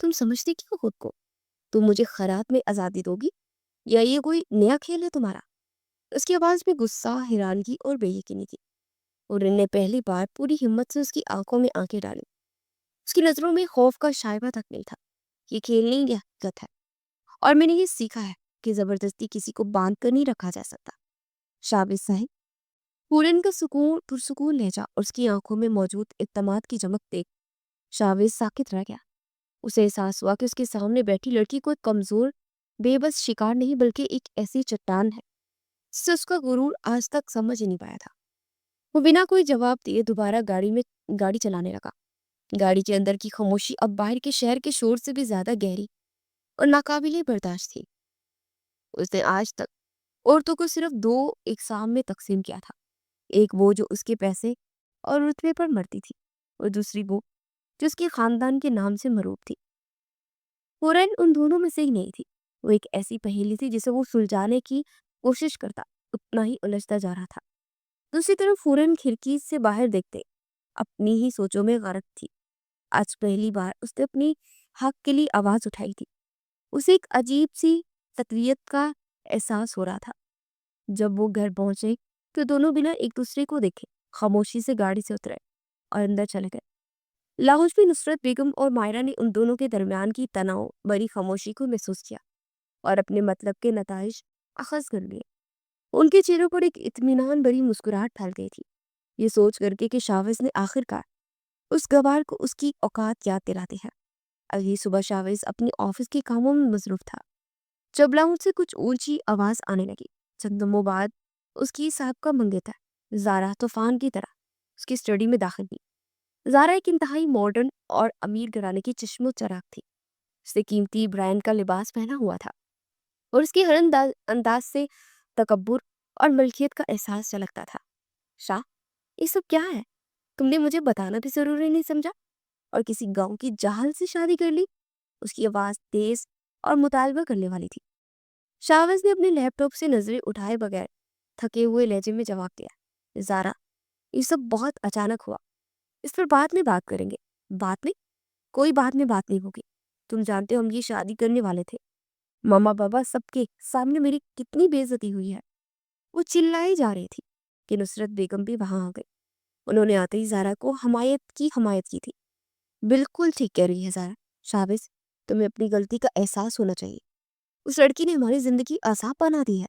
تم سمجھتی کیوں خود کو؟ تم مجھے خیرات میں آزادی دوگی یا یہ کوئی نیا کھیل ہے تمہارا؟ اس کی آواز میں غصہ، حیرانگی اور بے یقینی تھی، اور ان نے پہلی بار پوری ہمت سے اس کی آنکھوں میں آنکھیں ڈالی۔ اس کی نظروں میں خوف کا شائبہ تک نہیں تھا۔ یہ کھیل نہیں، یہ حقیقت ہے، اور میں نے یہ سیکھا ہے کہ زبردستی کسی کو باندھ کر نہیں رکھا جا سکتا۔ شابز صاحب، پورن کا سکون پرسکون لہجہ اور اس کی آنکھوں میں موجود اعتماد کی چمک دیکھ شاویز ساکت رہ گیا۔ اسے احساس ہوا کہ اس کے سامنے بیٹھی لڑکی کوئی کمزور بے بس شکار نہیں، بلکہ ایک ایسی چٹان ہے جسے اس کا غرور آج تک سمجھ ہی نہیں پایا تھا۔ وہ بنا کوئی جواب دیے دوبارہ گاڑی چلانے لگا۔ گاڑی کے اندر کی خاموشی اب باہر کے شہر کے شور سے بھی زیادہ گہری اور ناقابل برداشت تھی۔ اس نے آج تک عورتوں کو صرف دو اقسام میں تقسیم کیا تھا، ایک وہ جو اس کے پیسے اور رتبے پر مرتی تھی، اور دوسری وہ جو اس کے خاندان کے نام سے معروف تھی۔ فورن ان دونوں میں سے ہی نہیں تھی۔ وہ ایک ایسی پہیلی تھی جسے وہ سلجھانے کی کوشش کرتا اتنا ہی الجھتا جا رہا تھا۔ دوسری طرف فورن کھڑکی سے باہر دیکھتے اپنی ہی سوچوں میں غرق تھی۔ آج پہلی بار اس نے اپنی حق کے لیے آواز اٹھائی تھی۔ اسے ایک عجیب سی تقویت کا احساس ہو رہا تھا۔ جب وہ گھر پہنچے تو دونوں بنا ایک دوسرے کو دیکھے خاموشی سے گاڑی سے اترے اور اندر چلے گئے۔ لاہوش میں نصرت بیگم اور مائرہ نے ان دونوں کے درمیان کی تناؤ بری خاموشی کو محسوس کیا اور اپنے مطلب کے نتائج اخذ کر لیے۔ ان کے چہروں پر ایک اطمینان بری مسکراہٹ پھیل گئی تھی، یہ سوچ کر کے کہ شاویز نے آخر کار اس گوار کو اس کی اوقات یاد دلاتے ہیں۔ اگلی صبح شاویز اپنی آفس کے کاموں میں مصروف تھا جب لاؤنج سے کچھ اونچی آواز آنے لگی۔ چند دنوں بعد اس کی سابقہ منگیتر زارا طوفان کی طرح اس کی اسٹڈی میں داخل ہوئی۔ زارا ایک انتہائی ماڈرن اور امیر گھرانے کی چشم و چراغ تھی۔ اس نے قیمتی برانڈ کا لباس پہنا ہوا تھا اور اس کے ہر انداز سے تکبر اور ملکیت کا احساس جھلکتا تھا۔ شاہ، یہ سب کیا ہے؟ تم نے مجھے بتانا بھی ضروری نہیں سمجھا اور کسی گاؤں کی جاہل سے شادی کر لی؟ اس کی آواز تیز اور مطالبہ کرنے والی تھی۔ شاوز نے اپنے لیپ ٹاپ سے نظریں اٹھائے بغیر تھکے ہوئے لہجے میں جواب دیا، زارا، یہ سب بہت اچانک ہوا، اس پر بعد میں بات کریں گے۔ بات نہیں؟ کوئی بات میں بات نہیں ہوگی۔ تم جانتے ہو ہم یہ شادی کرنے والے تھے، ماما بابا سب کے سامنے میری کتنی بے عزتی ہوئی ہے۔ وہ چلائی جا رہی تھی کہ نصرت بیگم بھی وہاں آ گئی۔ انہوں نے آتے ہی زارا کو حمایت کی تھی۔ بالکل ٹھیک کہہ رہی ہے زارا، شاوز، تمہیں اپنی غلطی کا احساس ہونا چاہیے۔ اس لڑکی نے ہماری زندگی عذاب بنا دی ہے۔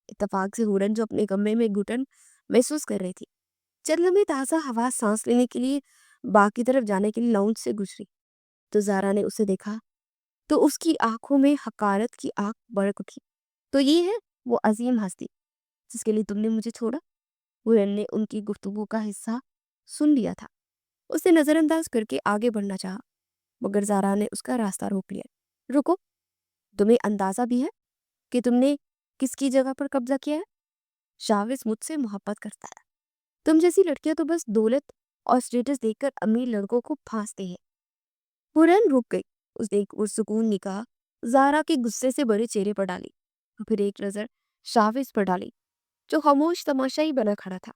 اتفاق سے ہورن جو اپنے کمرے میں گھٹن محسوس کر رہی تھی، چند لمحے تازہ ہوا سانس لینے کے لیے باغ کی طرف جانے کے لیے لاؤنج سے گزری تو زارا نے اسے دیکھا تو اس کی آنکھوں میں حقارت کی آگ بڑک اٹھی۔ تو یہ ہے وہ عظیم ہستی جس کے لیے تم نے مجھے چھوڑا؟ ہورن نے ان کی گفتگو کا حصہ سن لیا تھا۔ اسے نظر انداز کر کے آگے بڑھنا چاہا مگر زارا نے اس کا راستہ روک لیا۔ رکو، تمہیں اندازہ بھی ہے کہ تم نے کس کی جگہ پر قبضہ کیا ہے؟ شاوز مجھ سے محبت کرتا ہے۔ تم جیسی لڑکیاں تو بس دولت اور سٹیٹس دیکھ کر امیر لڑکوں کو پھانستے ہیں۔ ہورن رک گئی۔ اس نے ایک پرسکون نگاہ زارا کے غصے سے بھرے چہرے پر ڈالی اور پھر ایک نظر شاوز پر ڈالی جو خاموش تماشائی بنا کھڑا تھا۔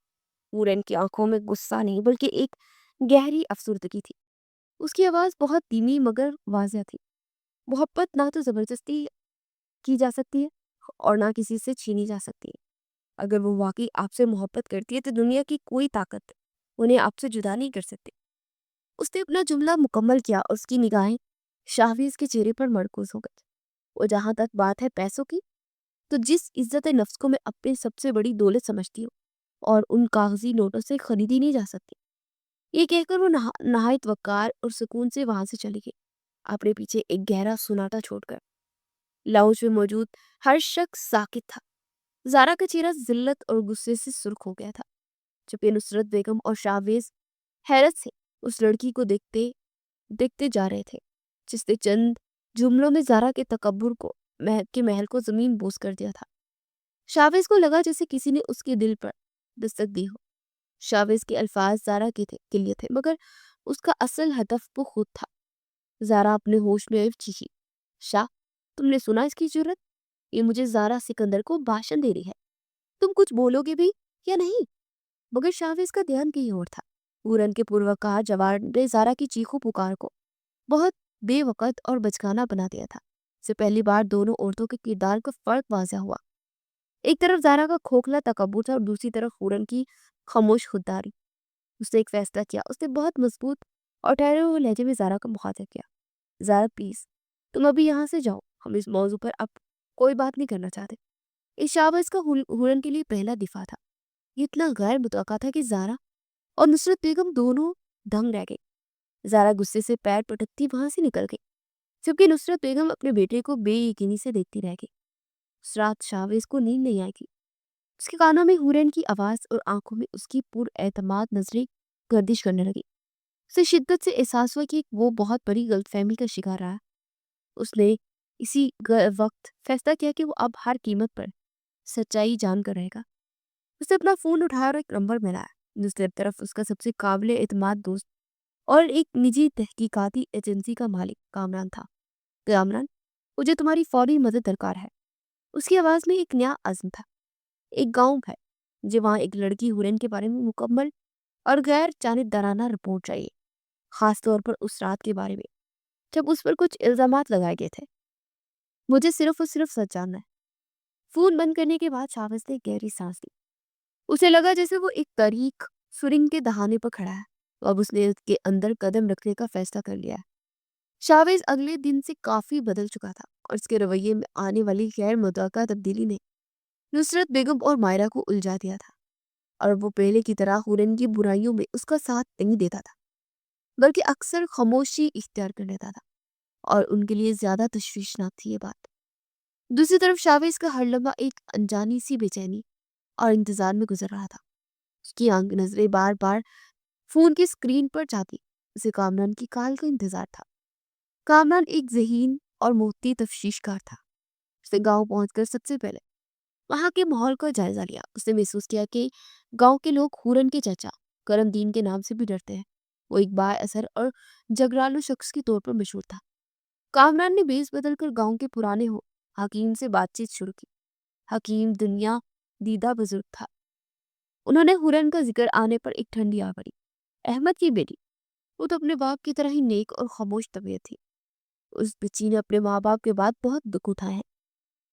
ہورن کی آنکھوں میں غصہ نہیں بلکہ ایک گہری افسردگی تھی۔ اس کی آواز بہت دھیمی مگر واضح تھی۔ محبت نہ تو زبردستی کی جا سکتی ہے اور نہ کسی سے چھینی جا سکتی ہے۔ اگر وہ واقعی آپ سے محبت کرتی ہے تو دنیا کی کوئی طاقت انہیں آپ سے جدا نہیں کر سکتی۔ اس نے اپنا جملہ مکمل کیا اور اس کی نگاہیں شاویز کے چہرے پر مرکوز ہو گئی۔ وہ جہاں تک بات ہے پیسوں کی، تو جس عزت نفس کو میں اپنی سب سے بڑی دولت سمجھتی ہوں اور ان کاغذی نوٹوں سے خریدی نہیں جا سکتی، یہ کہہ کر وہ نہایت وقار اور سکون سے وہاں سے چلی گئی، اپنے پیچھے ایک گہرا سناٹا چھوڑ کر۔ لاؤنج میں موجود ہر شخص ساکت تھا۔ زارا کا چہرہ ذلت اور غصے سے سرخ ہو گیا تھا جبکہ نصرت بیگم اور شاویز حیرت سے اس لڑکی کو دیکھتے جا رہے تھے جس نے چند جملوں میں زارا کے تکبر کو محل کو زمین بوس کر دیا تھا۔ شاویز کو لگا جیسے کسی نے اس کے دل پر دستک دی ہو۔ شاویز کے الفاظ زارا کے لیے تھے مگر اس کا اصل ہدف وہ خود تھا۔ زارا اپنے ہوش میں چیخی، شاہ، تم نے سنا اس کی جرت؟ یہ مجھے زارا سکندر کو بھاشن دے رہی ہے، تم کچھ بولو گے بھی یا نہیں؟ مگر شاویز کا دھیان کہیں اور تھا۔ ہورن کے پروکار جواب نے زارا کی چیخو پکار کو بہت بے وقت اور بچکانا بنا دیا تھا۔ سے پہلی بار دونوں عورتوں کے کردار کا فرق واضح ہوا۔ ایک طرف زارا کا کھوکھلا تکبر تھا اور دوسری طرف ہورن کی خاموش خودداری۔ اس نے ایک فیصلہ کیا، اس نے بہت مضبوط اور ٹھہرے ہوئے لہجے میں زارا کا مخاطب کیا۔ زارا پلیز، تم ابھی یہاں سے جاؤ، ہم اس موضوع پر اب کوئی بات نہیں کرنا چاہتے۔ اس شاباش کا ہورن کے لیے پہلا دفاع تھا۔ یہ اتنا غیر متوقع تھا کہ زارا اور نصرت بیگم دونوں دنگ رہ گئی۔ زارا غصے سے پیر پٹکتی وہاں سے نکل گئی، جبکہ نصرت بیگم اپنے بیٹے کو بے یقینی سے دیکھتی رہ گئی۔ اس رات شاویز کو نیند نہیں آئی تھی۔ اس کے کانوں میں ہورن کی آواز اور آنکھوں میں اس کی پر اعتماد نظریں گردش کرنے لگی۔ اسے شدت سے احساس ہوا کہ وہ بہت بڑی غلط فہمی کا شکار رہا۔ اس نے اسی وقت فیصلہ کیا کہ وہ اب ہر قیمت پر سچائی جان کر رہے گا۔ اس نے اپنا فون اٹھایا اور ایک نمبر ملایا۔ دوسری طرف اس کا سب سے قابل اعتماد دوست اور ایک نجی تحقیقاتی ایجنسی کا مالک کامران تھا۔ کامران، مجھے تمہاری فوری مدد درکار ہے۔ اس کی آواز میں ایک نیا عزم تھا۔ ایک گاؤں ہے جہاں ایک لڑکی ہورن کے بارے میں مکمل اور غیر جانبدارانہ رپورٹ چاہیے، خاص طور پر اس رات کے بارے میں جب اس پر کچھ الزامات لگائے گئے تھے۔ مجھے صرف اور صرف سچ جاننا ہے۔ فون بند کرنے کے بعد شاوز نے گہری سانس لی۔ اسے لگا جیسے وہ ایک تاریک سرنگ کے دہانے پر کھڑا ہے۔ اب اس نے اس کے اندر قدم رکھنے کا فیصلہ کر لیا ہے۔ شاوز اگلے دن سے کافی بدل چکا تھا اور اس کے رویے میں آنے والی غیر متوقع تبدیلی نے نصرت بیگم اور مائرہ کو الجھا دیا تھا، اور وہ پہلے کی طرح ہورن کی برائیوں میں اس کا ساتھ نہیں دیتا تھا، بلکہ اکثر خاموشی اختیار کر لیتا تھا، اور ان کے لیے زیادہ تشویشناک تھی یہ بات۔ دوسری طرف شاوز کا ہر لمحہ ایک انجانی سی بے چینی اور انتظار میں گزر رہا تھا۔ اس کی نظریں بار بار فون کی اسکرین پر جاتی۔ اسے کامران کی کال کا انتظار تھا۔ کامران ایک ذہین اور محتی تفتیش کار تھا۔ اس نے گاؤں پہنچ کر سب سے پہلے وہاں کے ماحول کا جائزہ لیا۔ اس نے محسوس کیا کہ گاؤں کے لوگ ہورن کے چچا کرم دین کے نام سے بھی ڈرتے ہیں۔ وہ ایک با اثر اور جگرالو شخص کے طور پر مشہور تھا۔ کامران نے بیس بدل کر گاؤں کے پرانے حکیم سے بات چیت شروع کی۔ حکیم دنیا دیدہ بزرگ تھا۔ انہوں نے ہورن کا ذکر آنے پر ایک ٹھنڈی آ پڑی۔ احمد کی بیٹی، وہ تو اپنے باپ کی طرح ہی نیک اور خاموش طبیعت تھی۔ اس بچی نے اپنے ماں باپ کے بعد بہت دکھ اٹھائے ہیں۔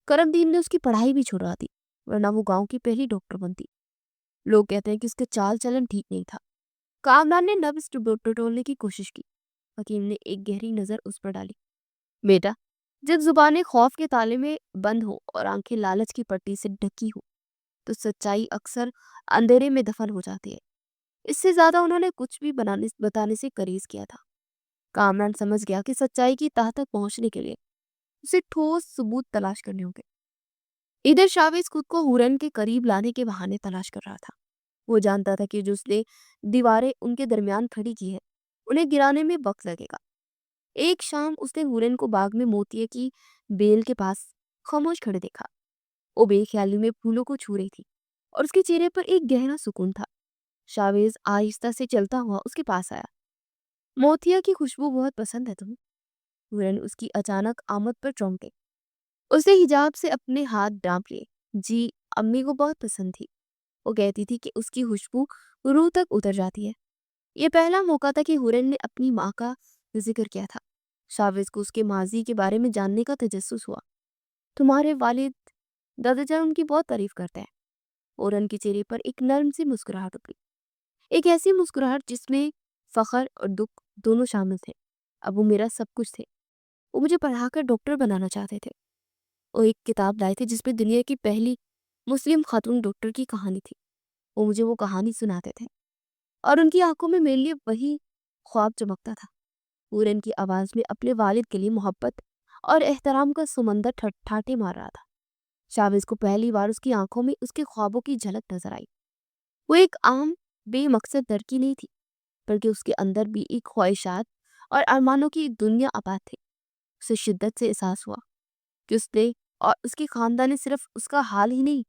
کرم دین نے اس کی پڑھائی بھی چھوڑا دی، ورنہ وہ گاؤں کی پہلی ڈاکٹر بنتی۔ لوگ کہتے ہیں کہ اس کے چال چلن ٹھیک نہیں تھا۔ کامران نے نبض ٹٹولنے کی کوشش کی۔ حکیم نے ایک گہری نظر اس پر ڈالی۔ بیٹا، جب زبانیں خوف کے تالے میں بند ہو اور آنکھیں لالچ کی پٹی سے ڈھکی ہو تو سچائی اکثر اندھیرے میں دفن ہو جاتی ہے۔ اس سے زیادہ انہوں نے کچھ بھی بتانے سے گریز کیا تھا۔ کامران سمجھ گیا کہ سچائی کی تہہ تک پہنچنے کے لیے اسے ٹھوس ثبوت تلاش کرنے ہوں گے۔ ادھر شاوز خود کو ہورن کے قریب لانے کے بہانے تلاش کر رہا تھا۔ وہ جانتا تھا کہ جو اس نے دیواریں ان کے درمیان کھڑی کی ہے انہیں گرانے میں وقت لگے گا۔ ایک شام اس نے ہورن کو باغ میں موتیے کی بیل کے پاس خاموش کھڑے دیکھا۔ وہ بے خیالی میں پھولوں کو چھو رہی تھی اور اس کے چہرے پر ایک گہرا سکون تھا۔ شاوز آہستہ سے چلتا ہوا اس کے پاس آیا۔ موتیا کی خوشبو بہت پسند ہے تمہیں؟ ہورن اس کی اچانک آمد پر چونک گئی۔ اس نے حجاب سے اپنے ہاتھ ڈانپ لیے۔ جی، امی کو بہت پسند تھی۔ وہ کہتی تھی کہ اس کی خوشبو روح تک اتر جاتی ہے۔ یہ پہلا موقع تھا کہ ہورن نے اپنی ماں کا ذکر کیا تھا۔ شاوز کو اس کے ماضی کے بارے میں جاننے کا تجسس ہوا۔ تمہارے والد دادا جان ان کی بہت تعریف کرتے ہیں۔ ہورن کے چہرے پر ایک نرم سی مسکراہٹ ابھری، ایک ایسی مسکراہٹ جس میں فخر اور دکھ دونوں شامل تھے۔ اب وہ میرا سب کچھ تھے۔ وہ مجھے پڑھا کر ڈاکٹر بنانا چاہتے تھے۔ وہ ایک کتاب لائے تھے جس میں دنیا کی پہلی مسلم خاتون ڈاکٹر کی کہانی تھی۔ وہ مجھے وہ کہانی سناتے تھے اور ان کی آنکھوں میں میرے لیے وہی خواب چمکتا تھا۔ ہورن کی آواز میں اپنے والد کے لیے محبت اور احترام کا سمندر ٹھاٹے مار رہا تھا۔ شاوز کو پہلی بار اس کی آنکھوں میں اس کے خوابوں کی جھلک نظر آئی۔ وہ ایک عام بے مقصد لڑکی نہیں تھی، بلکہ اس کے اندر بھی ایک خواہشات اور ارمانوں کی ایک دنیا آباد تھی۔ اسے شدت سے احساس ہوا کہ اس نے اور اس کے خاندان نے صرف اس کا حال ہی نہیں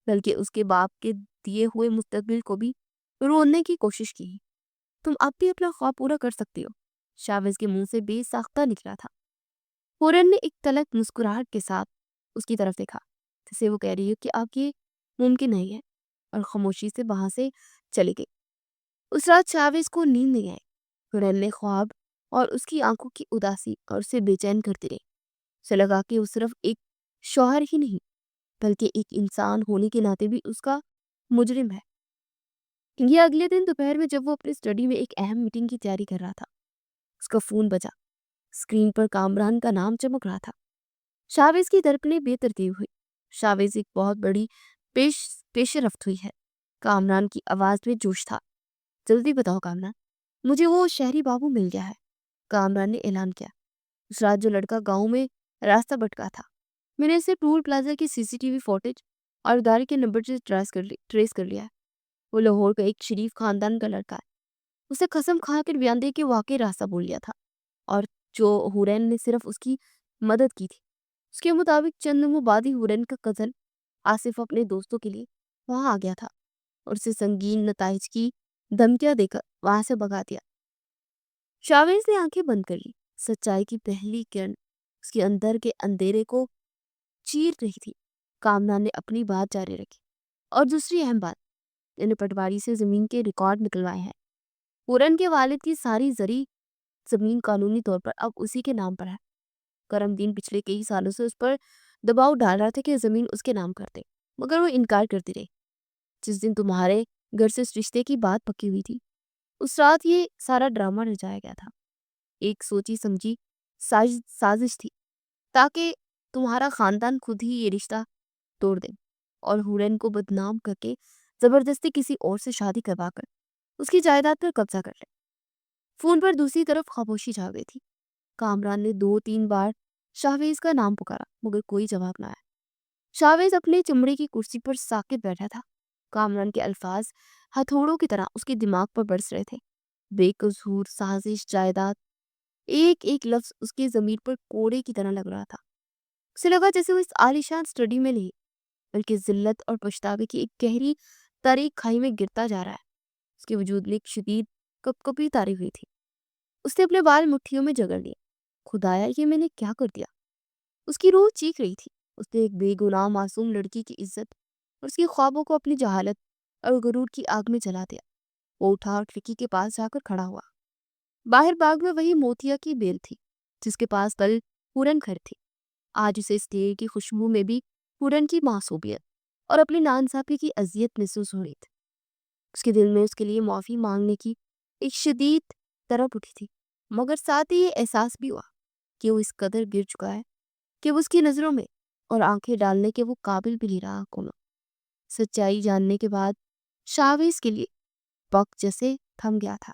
بلکہ اس کے باپ کے دیے ہوئے مستقبل کو بھی روننے کی کوشش کی۔ تم اب بھی اپنا خواب پورا کر سکتی ہو، شاوز کے منہ سے بے ساختہ نکلا تھا۔ ہورن نے ایک تلخ مسکراہٹ کے ساتھ اس کی طرف دیکھا، جسے وہ کہہ رہی ہے کہ اب یہ ممکن نہیں ہے، اور خاموشی سے وہاں سے چلی گئی۔ اس رات شاوز کو نیند نہیں آئی۔ ہورن نے خواب اور اس کی آنکھوں کی اداسی اور اسے بے چین کرتی رہی۔ اسے لگا کہ وہ صرف ایک شوہر ہی نہیں بلکہ ایک انسان ہونے کے ناطے بھی اس کا مجرم ہے۔ یہ اگلے دن دوپہر میں جب وہ اپنی اسٹڈی میں ایک اہم میٹنگ کی تیاری کر رہا تھا، اس کا فون بجا۔ اسکرین پر کامران کا نام چمک رہا تھا۔ شاویز کی دھڑکنیں بے ترتیب ہوئی۔ شاویز ایک بہت بڑی پیش رفت ہوئی ہے۔ کامران کی آواز میں جوش تھا۔ جلدی بتاؤ کامران، مجھے وہ شہری بابو مل گیا ہے، کامران نے اعلان کیا۔ اس رات جو لڑکا گاؤں میں راستہ بھٹکا تھا، میں نے اسے ٹول پلازا کی سی سی ٹی وی فوٹیج اور گاڑی کے نمبر سے ٹریس کر لیا ہے۔ وہ لاہور کا ایک شریف خاندان کا لڑکا ہے۔ اسے قسم کھا کر بیان دے کہ واقعی راستہ بھول گیا تھا اور جو ہورین نے صرف اس کی مدد کی تھی۔ اس کے مطابق چند دنوں بعد ہی ہورین کا کزن آصف اپنے دوستوں کے لیے وہاں آ گیا تھا اور اسے سنگین نتائج کی دھمکیاں دے کر وہاں سے بھگا دیا۔ شاویز نے آنکھیں بند کر لی۔ سچائی کی پہلی کرن اس کے اندر کے اندھیرے کو چیر رہی تھی۔ کامران نے اپنی بات جاری رکھی۔ اور دوسری اہم بات، انہیں پٹواری سے زمین کے ریکارڈ نکلوائے ہیں۔ ہورن کے والد کی ساری زرعی زمین قانونی طور پر اب اسی کے نام پر ہے۔ کرم دین پچھلے کئی سالوں سے اس پر دباؤ ڈال رہا تھا کہ زمین اس کے نام کر دے، مگر وہ انکار کرتی رہی۔ جس دن تمہارے گھر سے اس رشتے کی بات پکی ہوئی تھی، اس رات یہ سارا ڈرامہ رچایا گیا تھا۔ ایک سوچی سمجھی سازش تھی تاکہ تمہارا خاندان خود ہی یہ رشتہ توڑ دے اور ہورن کو بدنام کر کے زبردستی کسی اور سے شادی کروا کر اس کی جائیداد پر قبضہ کر لے۔ فون پر دوسری طرف خاموشی چھا گئی تھی۔ کامران نے 2-3 بار شاویز کا نام پکارا مگر کوئی جواب نہ آیا۔ شاویز اپنے چمڑے کی کرسی پر ساکت بیٹھا تھا۔ کامران کے الفاظ ہتھوڑوں کی طرح اس کے دماغ پر برس رہے تھے۔ بے قصور سازش، جائیداد، ایک ایک لفظ اس کی ضمیر پر کوڑے کی طرح لگ رہا تھا۔ اسے لگا جیسے وہ اس عالیشان اسٹڈی میں نہیں بلکہ ذلت اور پچھتاوے کی ایک گہری تاریک کھائی میں گرتا جا رہا ہے۔ اس کے وجود میں ایک شدید کپکپی تاری ہوئی تھی۔ اس نے اپنے بال مٹھیوں میں جگڑ لیے۔ خدایا، یہ میں نے کیا کر دیا؟ اس کی روح چیخ رہی تھی۔ اس نے ایک بے گناہ معصوم لڑکی کی عزت اور اس کے خوابوں کو اپنی جہالت اور غرور کی آگ میں جلا دیا۔ وہ اٹھا اور کھڑکی کے پاس جا کر کھڑا ہوا۔ باہر باغ میں وہی موتیا کی بیل تھی جس کے پاس کل پورن گھر تھی۔ آج اسے اس تیر کی خوشبو میں بھی پورن کی معصومیت اور اپنی ناانصافی کی اذیت محسوس ہو رہی تھی۔ اس کے دل میں اس کے لیے معافی مانگنے کی ایک شدید طرف اٹھی تھی، مگر ساتھ ہی یہ احساس بھی ہوا کہ وہ اس قدر گر چکا ہے کہ وہ اس کی نظروں میں اور آنکھیں ڈالنے کے وہ قابل بھی نہیں رہا۔ کونوں سچائی جاننے کے بعد شاویز کے لیے وقت جیسے تھم گیا تھا۔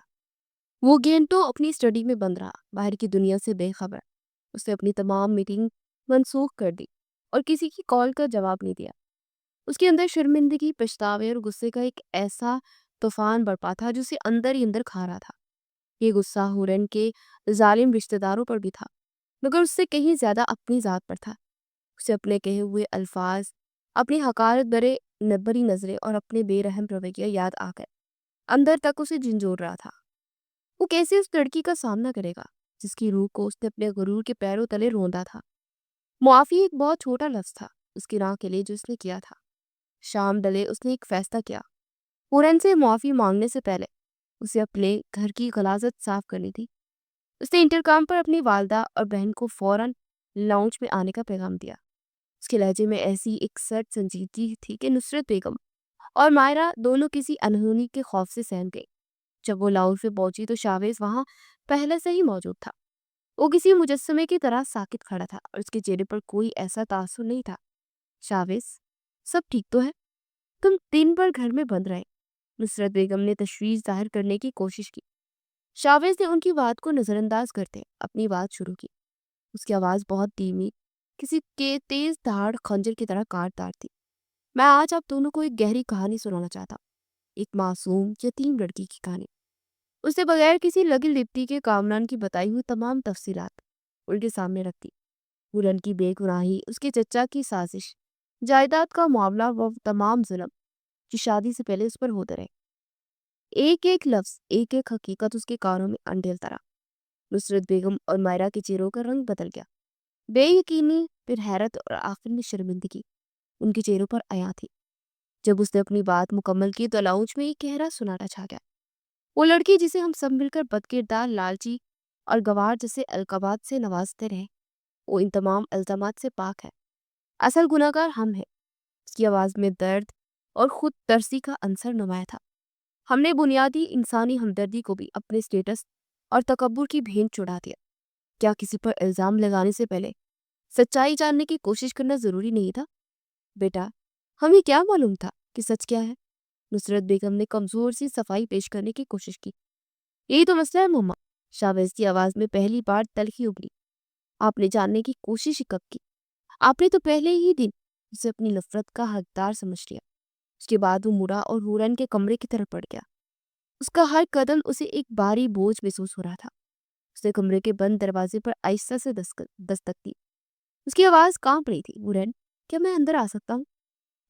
وہ گھنٹوں اپنی اسٹڈی میں بند رہا، باہر کی دنیا سے بے خبر۔ اس نے اپنی تمام میٹنگ منسوخ کر دی اور کسی کی کال کا جواب نہیں دیا۔ اس کے اندر شرمندگی، پچھتاوے اور غصے کا ایک ایسا طوفان برپا تھا جو اسے اندر ہی اندر کھا رہا تھا۔ یہ غصہ ہورن کے ظالم رشتہ داروں پر بھی تھا، مگر اس سے کہیں زیادہ اپنی ذات پر تھا۔ اسے اپنے کہے ہوئے الفاظ، اپنی حقارت بری نظریں اور اپنے بے رحم رویہ یاد آ گئے۔ اندر تک اسے جھنجھوڑ رہا تھا۔ وہ کیسے اس لڑکی کا سامنا کرے گا جس کی روح کو اس نے اپنے غرور کے پیروں تلے روندا تھا؟ معافی ایک بہت چھوٹا لفظ تھا اس کی راہ کے لیے جو اس نے کیا تھا۔ شام ڈلے اس نے ایک فیصلہ کیا۔ پورن سے معافی مانگنے سے پہلے اسے اپنے گھر کی غلاظت صاف کرنی تھی۔ اس نے انٹرکام پر اپنی والدہ اور بہن کو فوراً لاؤنج میں آنے کا پیغام دیا۔ اس کے لہجے میں ایسی ایک سرد سنجیدگی تھی کہ نصرت بیگم اور مائرہ دونوں کسی انہونی کے خوف سے سہم گئی۔ جب وہ لاؤنج میں پہنچی تو شاویز وہاں پہلے سے ہی موجود تھا۔ وہ کسی مجسمے کی طرح ساکت کھڑا تھا اور اس کے چہرے پر کوئی ایسا تاثر نہیں تھا۔ شاویز، سب ٹھیک تو ہے؟ تم دن بھر گھر میں بند رہے؟ نصرت بیگم نے تشویش ظاہر کرنے کی کوشش کی۔ شاویز نے ان کی بات کو نظر انداز کرتے اپنی بات شروع کی۔ اس کی آواز بہت دھیمی، کسی کے تیز دھاڑ خنجر کی طرح کاٹدار تھی۔ میں آج آپ دونوں کو ایک گہری کہانی سنانا چاہتا ہوں، ایک معصوم یتیم لڑکی کی کہانی۔ اس نے بغیر کسی لگی لپٹی کے کامران کی بتائی ہوئی تمام تفصیلات ان کے سامنے رکھ دی۔ پورن کی بے گناہی، اس کے چچا کی سازش، جائیداد کا معاملہ، وہ تمام ظلم جو شادی سے پہلے اس پر ہوتے رہے۔ ایک ایک لفظ، ایک ایک حقیقت اس کے کانوں میں انڈیل طرح۔ نصرت بیگم اور مائرہ کے چہروں کا رنگ بدل گیا۔ بے یقینی، پھر حیرت اور آخر میں شرمندگی ان کے چہروں پر عیاں تھی۔ جب اس نے اپنی بات مکمل کی تو لاؤنج میں ایک گہرا سناٹا چھا گیا۔ وہ لڑکی جسے ہم سب مل کر بد کردار، لالچی اور گوار جسے القابات سے نوازتے رہے، وہ ان تمام الزامات سے پاک ہے۔ اصل گناہگار ہم ہیں۔ اس کی آواز میں درد اور خود ترسی کا عنصر نمایاں تھا۔ ہم نے بنیادی انسانی ہمدردی کو بھی اپنے اسٹیٹس اور تکبر کی بھینٹ چڑھا دیا۔ کیا کسی پر الزام لگانے سے پہلے سچائی جاننے کی کوشش کرنا ضروری نہیں تھا؟ بیٹا، ہمیں کیا معلوم تھا کہ سچ کیا ہے؟ نصرت بیگم نے کمزور سی صفائی پیش کرنے کی کوشش کی۔ یہی تو مسئلہ ہے مما، شاویز کی آواز میں پہلی بار تلخی ابھری۔ آپ نے جاننے کی کوشش ہی کب کی؟ آپ نے تو پہلے ہی دن اسے اپنی نفرت کا حقدار سمجھ لیا۔ اس کے بعد وہ مڑا اور ہورن کے کمرے کی طرف بڑھ گیا۔ اس کا ہر قدم اسے ایک بھاری بوجھ محسوس ہو رہا تھا۔ اس نے کمرے کے بند دروازے پر آہستہ سے دستک دی۔ اس کی آواز کانپ رہی تھی۔ ہورن، کیا میں اندر آ سکتا ہوں؟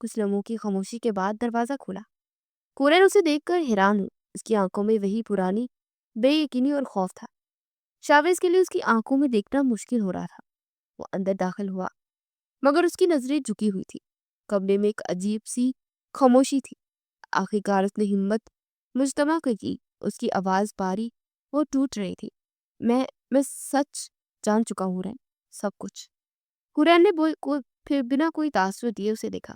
کچھ لمحوں کی خاموشی کے بعد دروازہ کھولا۔ ہورن اسے دیکھ کر حیران ہوئی۔ اس کی آنکھوں میں وہی پرانی بے یقینی اور خوف تھا۔ شاویز کے لیے اس کی آنکھوں میں دیکھنا مشکل ہو رہا تھا۔ وہ اندر داخل ہوا، مگر اس کی نظریں جھکی ہوئی تھی۔ کمرے میں ایک عجیب سی خاموشی تھی۔ آخر کار اس نے ہمت مجتمع کی۔ اس کی آواز باری اور ٹوٹ رہی تھی۔ میں سچ جان چکا ہوں ہورن، سب کچھ۔ ہورن نے پھر بنا کوئی تاثر دیے اسے دیکھا۔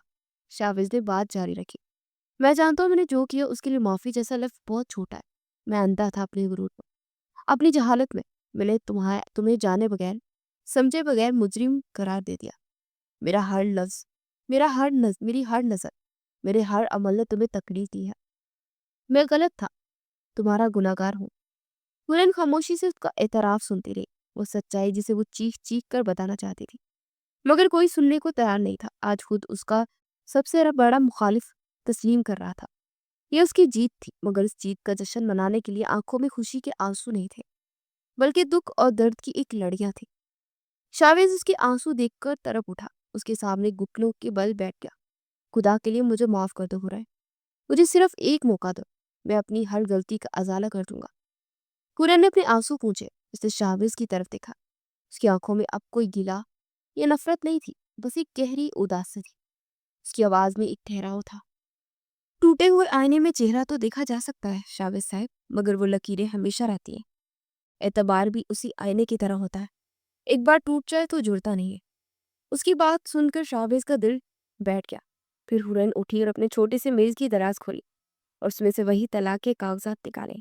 شاویز نے بات جاری رکھی۔ میں جانتا ہوں میں نے جو کیا اس کے لیے معافی جیسا لفظ بہت چھوٹا ہے۔ میں اندھا تھا اپنے غرور پر، اپنی جہالت میں۔ میں نے تمہیں جانے بغیر، سمجھے بغیر مجرم قرار دے دیا۔ میرا ہر لفظ، میری ہر نظر، میرے ہر عمل نے تمہیں تکلیف دی ہے۔ میں غلط تھا، تمہارا گناہگار ہوں۔ ہورن خاموشی سے اس کا اعتراف سنتی رہی، وہ سچائی جسے وہ چیخ چیخ کر بتانا چاہتی تھی، مگر کوئی سننے کو تیار نہیں تھا۔ آج خود اس کا سب سے بڑا مخالف تسلیم کر رہا تھا۔ یہ اس کی جیت تھی، مگر اس جیت کا جشن منانے کے لیے آنکھوں میں خوشی کے آنسو نہیں تھے، بلکہ دکھ اور درد کی ایک لڑیاں تھی۔ شاویز اس کے آنسو دیکھ کر تڑپ اٹھا، اس کے سامنے گھٹنوں کے بل بیٹھ گیا۔ خدا کے لیے مجھے معاف کر دو ہورن، مجھے صرف ایک موقع دو، میں اپنی ہر غلطی کا ازالہ کر دوں گا۔ ہورن نے اپنے آنسو پونچھے، اس نے شاویز کی طرف دیکھا۔ اس کی آنکھوں میں اب کوئی گلہ یا نفرت نہیں تھی، بس ایک گہری اداسی تھی۔ اس کی آواز میں ایک ٹھہراؤ تھا۔ ٹوٹے ہوئے آئینے میں چہرہ تو دیکھا جا سکتا ہے شاویز صاحب، مگر وہ لکیریں ہمیشہ رہتی ہیں۔ اعتبار بھی اسی آئینے کی طرح ہوتا ہے، ایک بار ٹوٹ جائے تو جڑتا نہیں ہے۔ اس کی بات سن کر شاویز کا دل بیٹھ گیا۔ پھر ہورن اٹھی اور اپنے چھوٹے سے میز کی دراز کھولی اور اس میں سے وہی طلاق کے کاغذات نکالے۔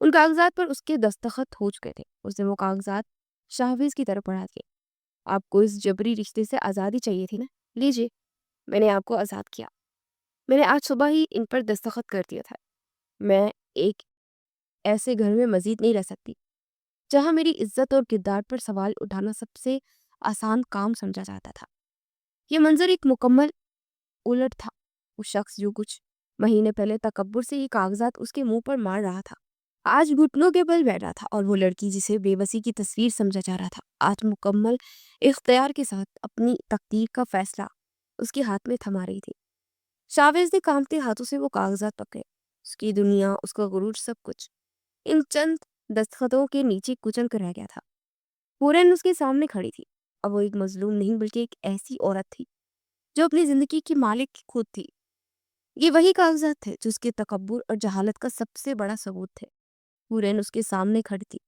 ان کاغذات پر اس کے دستخط ہو چکے تھے۔ اس نے وہ کاغذات شاویز کی طرف بڑھا دیے۔ آپ کو اس جبری رشتے سے آزادی چاہیے تھی نا، لیجیے، میں نے آپ کو آزاد کیا۔ میں نے آج صبح ہی ان پر دستخط کر دیا تھا۔ میں ایک ایسے گھر میں مزید نہیں رہ سکتی جہاں میری عزت اور کردار پر سوال اٹھانا سب سے آسان کام سمجھا جاتا تھا۔ یہ منظر ایک مکمل الٹ تھا۔ وہ شخص جو کچھ مہینے پہلے تکبر سے یہ کاغذات اس کے منہ پر مار رہا تھا، آج گھٹنوں کے بل بیٹھ رہا تھا، اور وہ لڑکی جسے بے بسی کی تصویر سمجھا جا رہا تھا، آج مکمل اختیار کے ساتھ اپنی تقدیر کا فیصلہ اس کے ہاتھ میں تھما رہی تھی۔ شاویز نے کانپتے ہاتھوں سے وہ کاغذات پکڑے۔ اس کی دنیا، اس کا غرور، سب کچھ ان چند دستخطوں کے نیچے کچل کر رہ گیا تھا۔ ہورن اس کے سامنے کھڑی تھی۔ اب وہ ایک مظلوم نہیں بلکہ ایک ایسی عورت تھی جو اپنی زندگی کی مالک خود تھی۔ یہ وہی کاغذات تھے جو اس کے تکبر اور جہالت کا سب سے بڑا ثبوت تھے۔ ہورن اس کے سامنے کھڑی تھی۔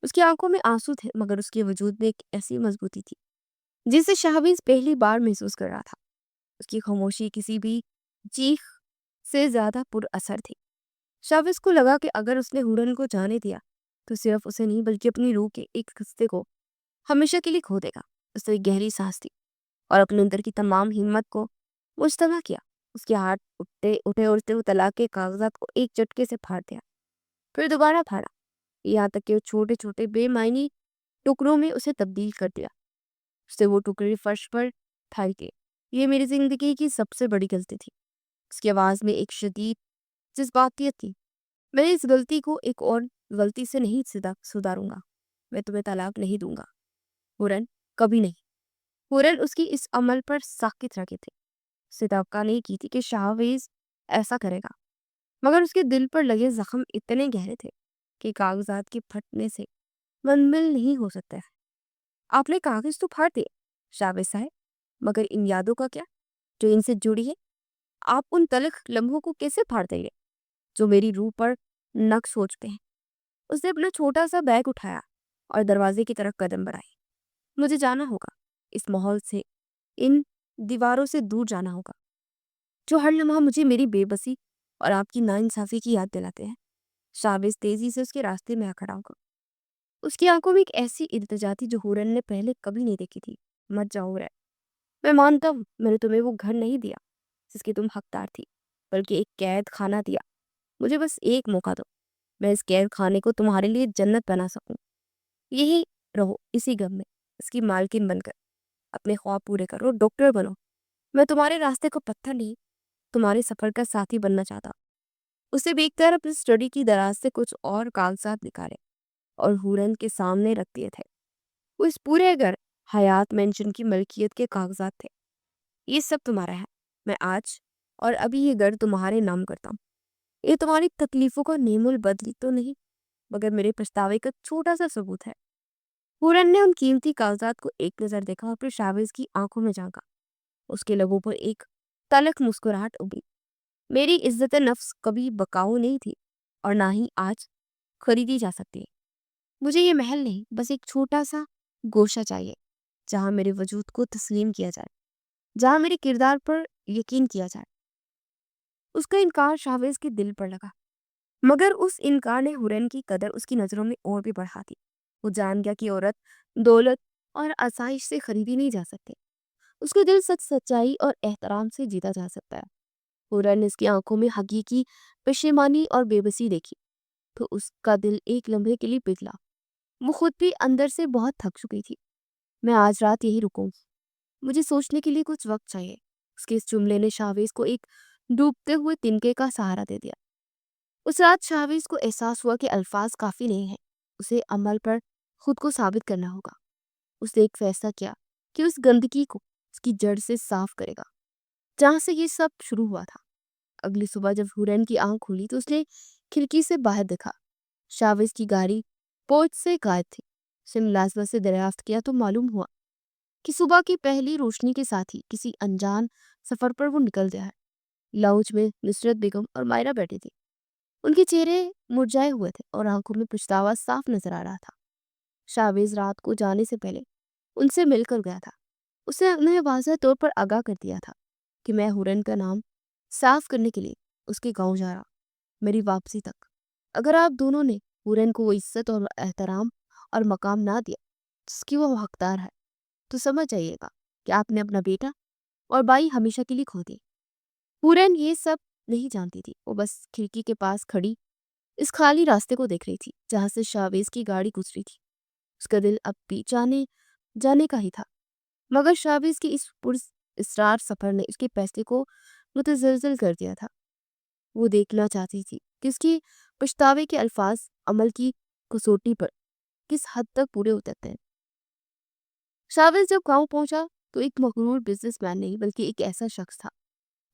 اس کی آنکھوں میں آنسو تھے، مگر اس کے وجود میں ایک ایسی مضبوطی تھی جسے شاویز پہلی بار محسوس کر رہا تھا۔ اس کی خاموشی کسی بھی چیخ سے زیادہ پر اثر تھی۔ شاویز کو لگا کہ اگر اس نے ہورن کو جانے دیا تو صرف اسے نہیں بلکہ اپنی روح کے ایک حصے کو ہمیشہ کے لیے کھو دے گا۔ اس نے ایک گہری سانس لی اور اپنے اندر کی تمام ہمت کو مجتمع کیا۔ اس کے ہاتھ اٹھے اور اس نے وہ طلاق کے کاغذات کو ایک چٹکے سے پھاڑ دیا، پھر دوبارہ پھاڑا، یہاں تک کہ وہ چھوٹے چھوٹے بے معنی ٹکڑوں میں اسے تبدیل کر دیا۔ اس نے وہ ٹکڑے فرش پر پھینک دیے۔ یہ میری زندگی کی سب سے بڑی غلطی تھی۔ اس کی آواز میں ایک شدید جذباتیت تھی۔ میں اس غلطی کو ایک اور غلطی سے نہیں سدھاروں گا۔ میں تمہیں طلاق نہیں دوں گا ہورن، کبھی نہیں۔ ہورن اس کی اس عمل پر ساکت رکھے تھے۔ اس نے توقع نہیں کی تھی کہ شاویز ایسا کرے گا، مگر اس کے دل پر لگے زخم اتنے گہرے تھے کہ کاغذات کے پھٹنے سے منمل نہیں ہو سکتا ہے۔ آپ نے کاغذ تو پھاڑ دیے شاویز صاحب، مگر ان یادوں کا کیا جو ان سے جڑی ہے؟ آپ ان تلخ لمحوں کو کیسے پھاڑ دیں گے جو میری روح پر نقش ہو چکے ہیں؟ اس نے اپنا چھوٹا سا بیگ اٹھایا اور دروازے کی طرف قدم بڑھائی۔ مجھے جانا ہوگا، اس ماحول سے، ان دیواروں سے دور جانا ہوگا جو ہر لمحہ مجھے میری بے بسی اور آپ کی ناانصافی کی یاد دلاتے ہیں۔ شاویز تیزی سے اس کے راستے میں آ کھڑا ہوگا۔ اس کی آنکھوں میں ایک ایسی التجا تھی جو ہورن نے پہلے کبھی نہیں دیکھی تھی۔ مت جاؤ ہورن، میں مانتا ہوں میں نے تمہیں وہ گھر نہیں دیا جس کی تم حقدار تھی، بلکہ ایک قید خانہ دیا۔ مجھے بس ایک موقع دو، میں اس قید خانے کو تمہارے لیے جنت بنا سکوں۔ یہی رہو، اسی غم میں، اس کی مالکن بن کر اپنے خواب پورے کرو، ڈاکٹر بنو۔ میں تمہارے راستے کو پتھر نہیں، تمہارے سفر کا ساتھی بننا چاہتا۔ اسے دیکھ کر اپنی اسٹڈی کی دراز سے کچھ اور کاغذات نکالے اور ہورن کے سامنے رکھ دیے تھے۔ وہ اس پورے گھر حیات مینشن کی ملکیت کے کاغذات تھے۔ یہ سب تمہارا ہے، میں آج اور ابھی یہ گھر تمہارے نام کرتا ہوں۔ یہ تمہاری تکلیفوں کا نیم البدلی تو نہیں، مگر میرے پچھتاوے کا چھوٹا سا ثبوت ہے۔ ہورن نے ان قیمتی کاغذات کو ایک نظر دیکھا اور پھر شاویز کی آنکھوں میں جھانکا۔ اس کے لبوں پر ایک تلخ مسکراہٹ ابھری۔ میری عزت نفس کبھی بکاؤ نہیں تھی اور نہ ہی آج خریدی جا سکتی ہے۔ مجھے یہ محل نہیں، بس ایک چھوٹا سا گوشہ چاہیے جہاں میرے وجود کو تسلیم کیا جائے، جہاں میرے کردار پر یقین کیا جائے۔ اس کا انکار شاویز کے دل پر لگا، مگر اس انکار نے ہورن کی قدر اس کی نظروں میں اور بھی بڑھا دی۔ وہ جان گیا کہ عورت دولت اور آسائش سے خریدی نہیں جا سکتے، اس کے دل سچائی اور احترام سے جیتا جا سکتا ہے۔ ہورن نے اس کی آنکھوں میں حقیقی پشیمانی اور بے بسی دیکھی تو اس کا دل ایک لمحے کے لیے پگھلا۔ وہ خود بھی اندر سے بہت تھک چکی تھی۔ میں آج رات یہی رکوں، مجھے سوچنے کے لیے کچھ وقت چاہیے۔ اس کے اس جملے نے شاویز کو ایک ڈوبتے ہوئے تنکے کا سہارا دے دیا۔ اس رات شاویز کو احساس ہوا کہ الفاظ کافی نہیں ہیں، اسے عمل پر خود کو ثابت کرنا ہوگا۔ اس نے ایک فیصلہ کیا کہ اس گندگی کو اس کی جڑ سے صاف کرے گا جہاں سے یہ سب شروع ہوا تھا۔ اگلی صبح جب ہورن کی آنکھ کھلی تو اس نے کھڑکی سے باہر دیکھا۔ شاویز کی گاڑی پورچ سے غائب تھی۔ اسے ملازمت سے دریافت کیا تو معلوم ہوا کہ صبح کی پہلی روشنی کے ساتھ ہی کسی انجان سفر پر وہ نکل گیا ہے۔ لاؤنج میں نصرت بیگم اور مائرہ بیٹھی تھی۔ ان کے چہرے مرجھائے ہوئے تھے اور آنکھوں میں پچھتاوا صاف نظر آ رہا تھا۔ شاویز رات کو جانے سے پہلے ان سے مل کر گیا تھا۔ اس نے انہیں واضح طور پر آگاہ کر دیا تھا کہ میں ہورن کا نام صاف کرنے کے لیے اس کے گاؤں جا رہا، میری واپسی تک۔ اگر آپ دونوں نے ہورن کو وہ عزت اور احترام اور مقام نہ دیا جس کی وہ حقدار ہے تو سمجھ جائیے گا کہ آپ نے اپنا بیٹا اور بھائی ہمیشہ کے لیے کھو دیے۔ ہورن یہ سب نہیں جانتی تھی، وہ بس کھڑکی کے پاس کھڑی اس خالی راستے کو دیکھ رہی تھی جہاں سے شاویز کی گاڑی گزری تھی۔ اس کا دل اب بھی جانے کا ہی تھا، مگر شاویز کی اس اسرار سفر نے اس کے فیصلے کو متزلزل کر دیا تھا۔ وہ دیکھنا چاہتی تھی کہ اس کے پچھتاوے کے الفاظ عمل کی کسوٹی پر کس حد تک پورے اترتے ہیں۔ شاویز جب گاؤں پہنچا تو ایک مغرور بزنس مین نہیں بلکہ ایک ایسا شخص تھا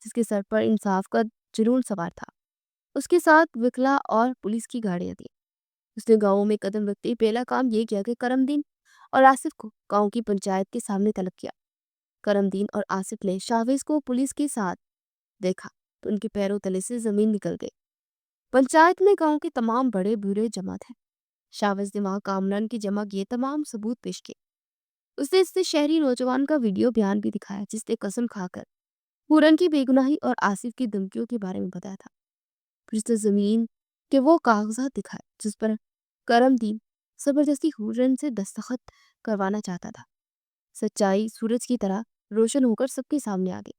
جس کے سر پر انصاف کا جنون سوار تھا۔ اس کے ساتھ وکلا اور پولیس کی گاڑیاں تھیں۔ اس نے گاؤں میں قدم رکھتے ہی پہلا کام یہ کیا کہ کرم دین اور آصف کو گاؤں کی پنچایت کے سامنے طلب کیا۔ کرم دین اور آصف نے شاویز کو پولیس کے ساتھ دیکھا تو ان کے پیروں تلے سے زمین نکل گئی۔ پنچایت میں گاؤں کے تمام بڑے بوڑھے جمع تھے۔ شاویز نے وہاں کامران کی جمع کیے تمام ثبوت پیش کیے۔ اس نے شہری نوجوان کا ویڈیو بیان بھی دکھایا جس نے قسم کھا کر ہورن کی بے گناہی اور آصف کی دھمکیوں کے بارے میں بتایا تھا۔ پھر اس نے زمین کے وہ کاغذات دکھائے جس پر کرم دین زبردستی ہورن سے دستخط کروانا چاہتا تھا۔ سچائی سورج کی طرح روشن ہو کر سب کے سامنے آ گئی۔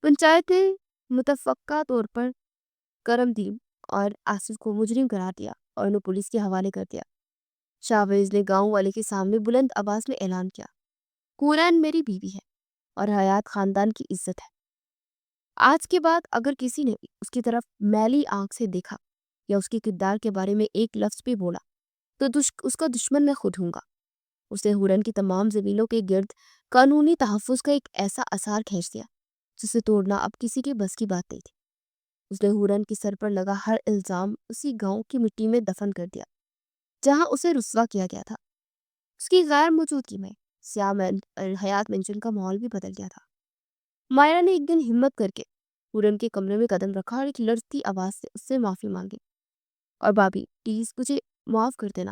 پنچایت نے متفقہ طور پر کرم دین اور آصف کو مجرم قرار دیا اور انہیں پولیس کے حوالے کر دیا۔ شاویز نے گاؤں والے کے سامنے بلند آواز میں اعلان کیا، ہورن میری بیوی ہے اور حیات خاندان کی عزت ہے۔ آج کے بعد اگر کسی نے اس کی طرف میلی آنکھ سے دیکھا یا اس کے کردار کے بارے میں ایک لفظ بھی بولا تو اس کا دشمن میں خود ہوں گا۔ اس نے ہورن کی تمام زمینوں کے گرد قانونی تحفظ کا ایک ایسا اثار کھینچ دیا جسے توڑنا اب کسی کے بس کی بات نہیں تھی۔ اس نے ہورن کے سر پر لگا ہر الزام اسی گاؤں کی مٹی میں دفن کر دیا جہاں اسے رسوا کیا گیا تھا۔ اس کی غیر موجودگی میں حیات مینشن کا ماحول بھی بدل گیا تھا۔ مائرہ نے ایک دن ہمت کر کے ہورن کے کمرے میں قدم رکھا اور ایک لرزتی آواز سے اس سے معافی مانگی، اور بابی پلیز مجھے معاف کر دینا،